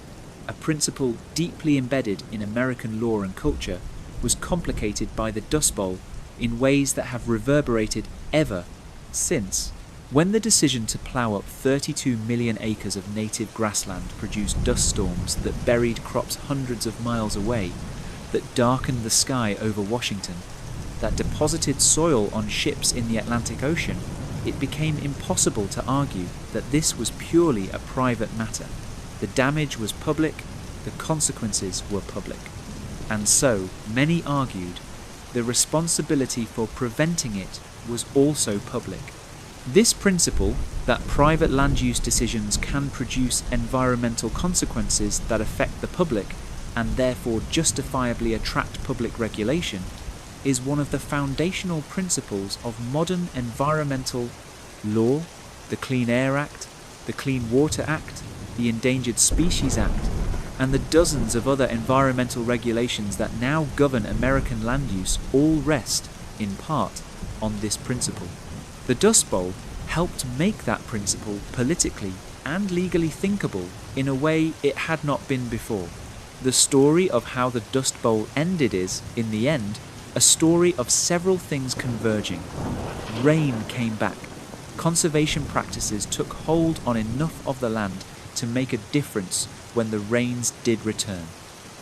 Speaker 1: a principle deeply embedded in American law and culture, was complicated by the Dust Bowl in ways that have reverberated ever since. When the decision to plow up 32 million acres of native grassland produced dust storms that buried crops hundreds of miles away, that darkened the sky over Washington, that deposited soil on ships in the Atlantic Ocean, it became impossible to argue that this was purely a private matter. The damage was public, the consequences were public. And so, many argued, the responsibility for preventing it was also public. This principle, that private land use decisions can produce environmental consequences that affect the public and therefore justifiably attract public regulation, is one of the foundational principles of modern environmental law, the Clean Air Act, the Clean Water Act, the Endangered Species Act, and the dozens of other environmental regulations that now govern American land use all rest, in part, on this principle. The Dust Bowl helped make that principle politically and legally thinkable in a way it had not been before. The story of how the Dust Bowl ended is, in the end, a story of several things converging. Rain came back. Conservation practices took hold on enough of the land to make a difference when the rains did return.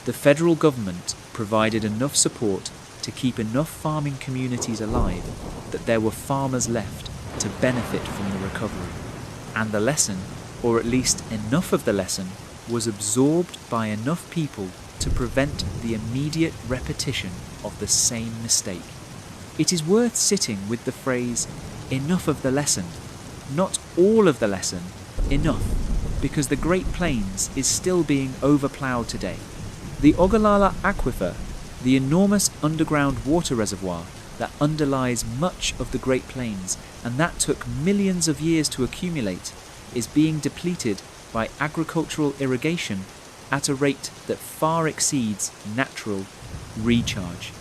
Speaker 1: The federal government provided enough support to keep enough farming communities alive that there were farmers left to benefit from the recovery. And the lesson, or at least enough of the lesson, was absorbed by enough people to prevent the immediate repetition of the same mistake. It is worth sitting with the phrase, enough of the lesson, not all of the lesson, enough, because the Great Plains is still being overplowed today. The Ogallala Aquifer, the enormous underground water reservoir that underlies much of the Great Plains and that took millions of years to accumulate, is being depleted by agricultural irrigation at a rate that far exceeds natural recharge.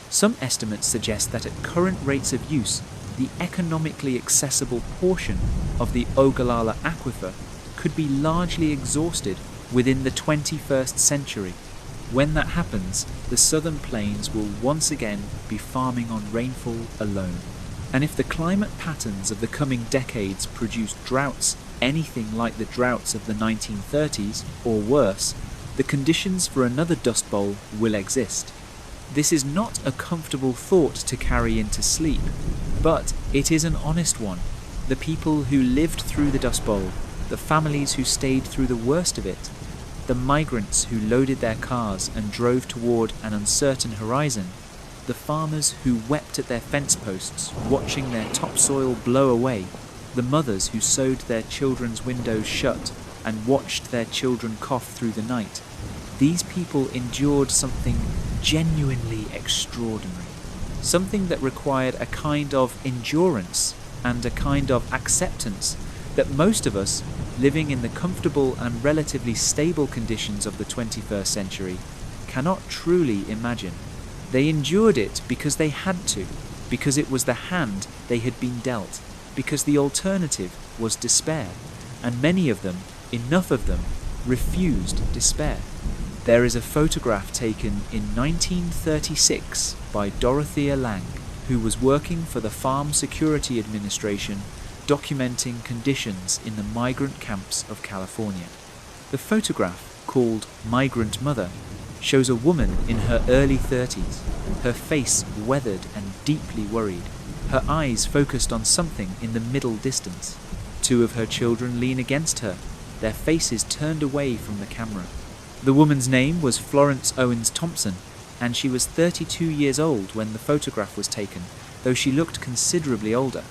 Speaker 1: Some estimates suggest that at current rates of use, the economically accessible portion of the Ogallala Aquifer could be largely exhausted within the 21st century. When that happens, the southern plains will once again be farming on rainfall alone. And if the climate patterns of the coming decades produce droughts anything like the droughts of the 1930s, or worse, the conditions for another Dust Bowl will exist. This is not a comfortable thought to carry into sleep, but it is an honest one. The people who lived through the Dust Bowl, the families who stayed through the worst of it, the migrants who loaded their cars and drove toward an uncertain horizon, the farmers who wept at their fence posts watching their topsoil blow away, the mothers who sewed their children's windows shut and watched their children cough through the night. These people endured something genuinely extraordinary, something that required a kind of endurance and a kind of acceptance that most of us, living in the comfortable and relatively stable conditions of the 21st century, cannot truly imagine. They endured it because they had to, because it was the hand they had been dealt, because the alternative was despair, and many of them, enough of them, refused despair. There is a photograph taken in 1936 by Dorothea Lang, who was working for the Farm Security Administration, documenting conditions in the migrant camps of California. The photograph, called Migrant Mother, shows a woman in her early 30s, her face weathered and deeply worried, her eyes focused on something in the middle distance. Two of her children lean against her, their faces turned away from the camera. The woman's name was Florence Owens Thompson, and she was 32 years old when the photograph was taken, though she looked considerably older.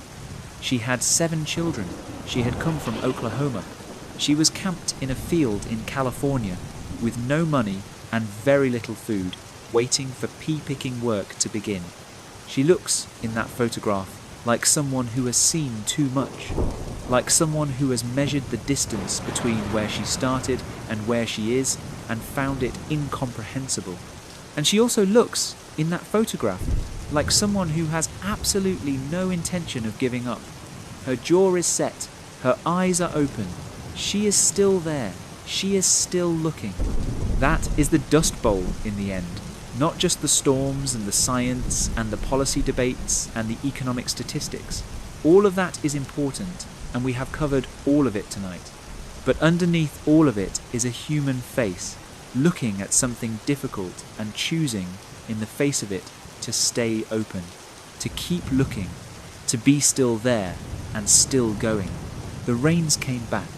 Speaker 1: She had 7 children. She had come from Oklahoma. She was camped in a field in California with no money and very little food, waiting for pea-picking work to begin. She looks, in that photograph, like someone who has seen too much, like someone who has measured the distance between where she started and where she is and found it incomprehensible. And she also looks, in that photograph, like someone who has absolutely no intention of giving up. Her jaw is set, her eyes are open, she is still there, she is still looking. That is the Dust Bowl in the end. Not just the storms and the science and the policy debates and the economic statistics. All of that is important, and we have covered all of it tonight. But underneath all of it is a human face, looking at something difficult and choosing, in the face of it, to stay open, to keep looking, to be still there and still going. The rains came back.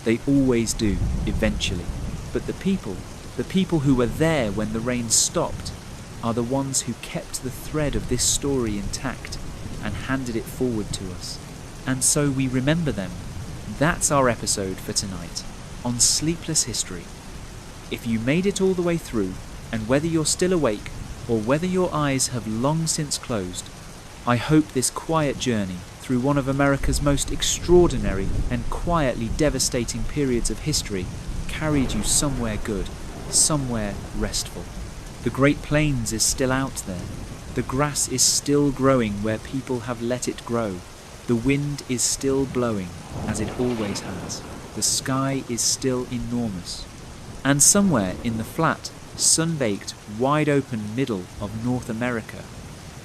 Speaker 1: They always do, eventually. But the people who were there when the rain stopped, are the ones who kept the thread of this story intact and handed it forward to us. And so we remember them. That's our episode for tonight, on Sleepless History. If you made it all the way through, and whether you're still awake or whether your eyes have long since closed, I hope this quiet journey through one of America's most extraordinary and quietly devastating periods of history carried you somewhere good, somewhere restful. The Great Plains is still out there. The grass is still growing where people have let it grow. The wind is still blowing, as it always has. The sky is still enormous. And somewhere in the flat, sun-baked, wide-open middle of North America,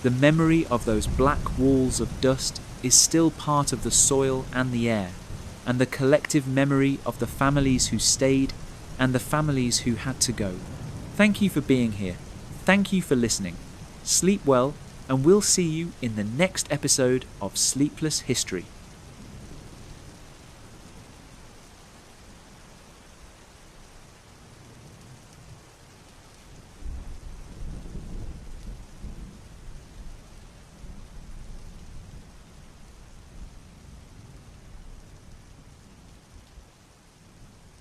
Speaker 1: the memory of those black walls of dust is still part of the soil and the air, and the collective memory of the families who stayed and the families who had to go. Thank you for being here. Thank you for listening. Sleep well, and we'll see you in the next episode of Sleepless History.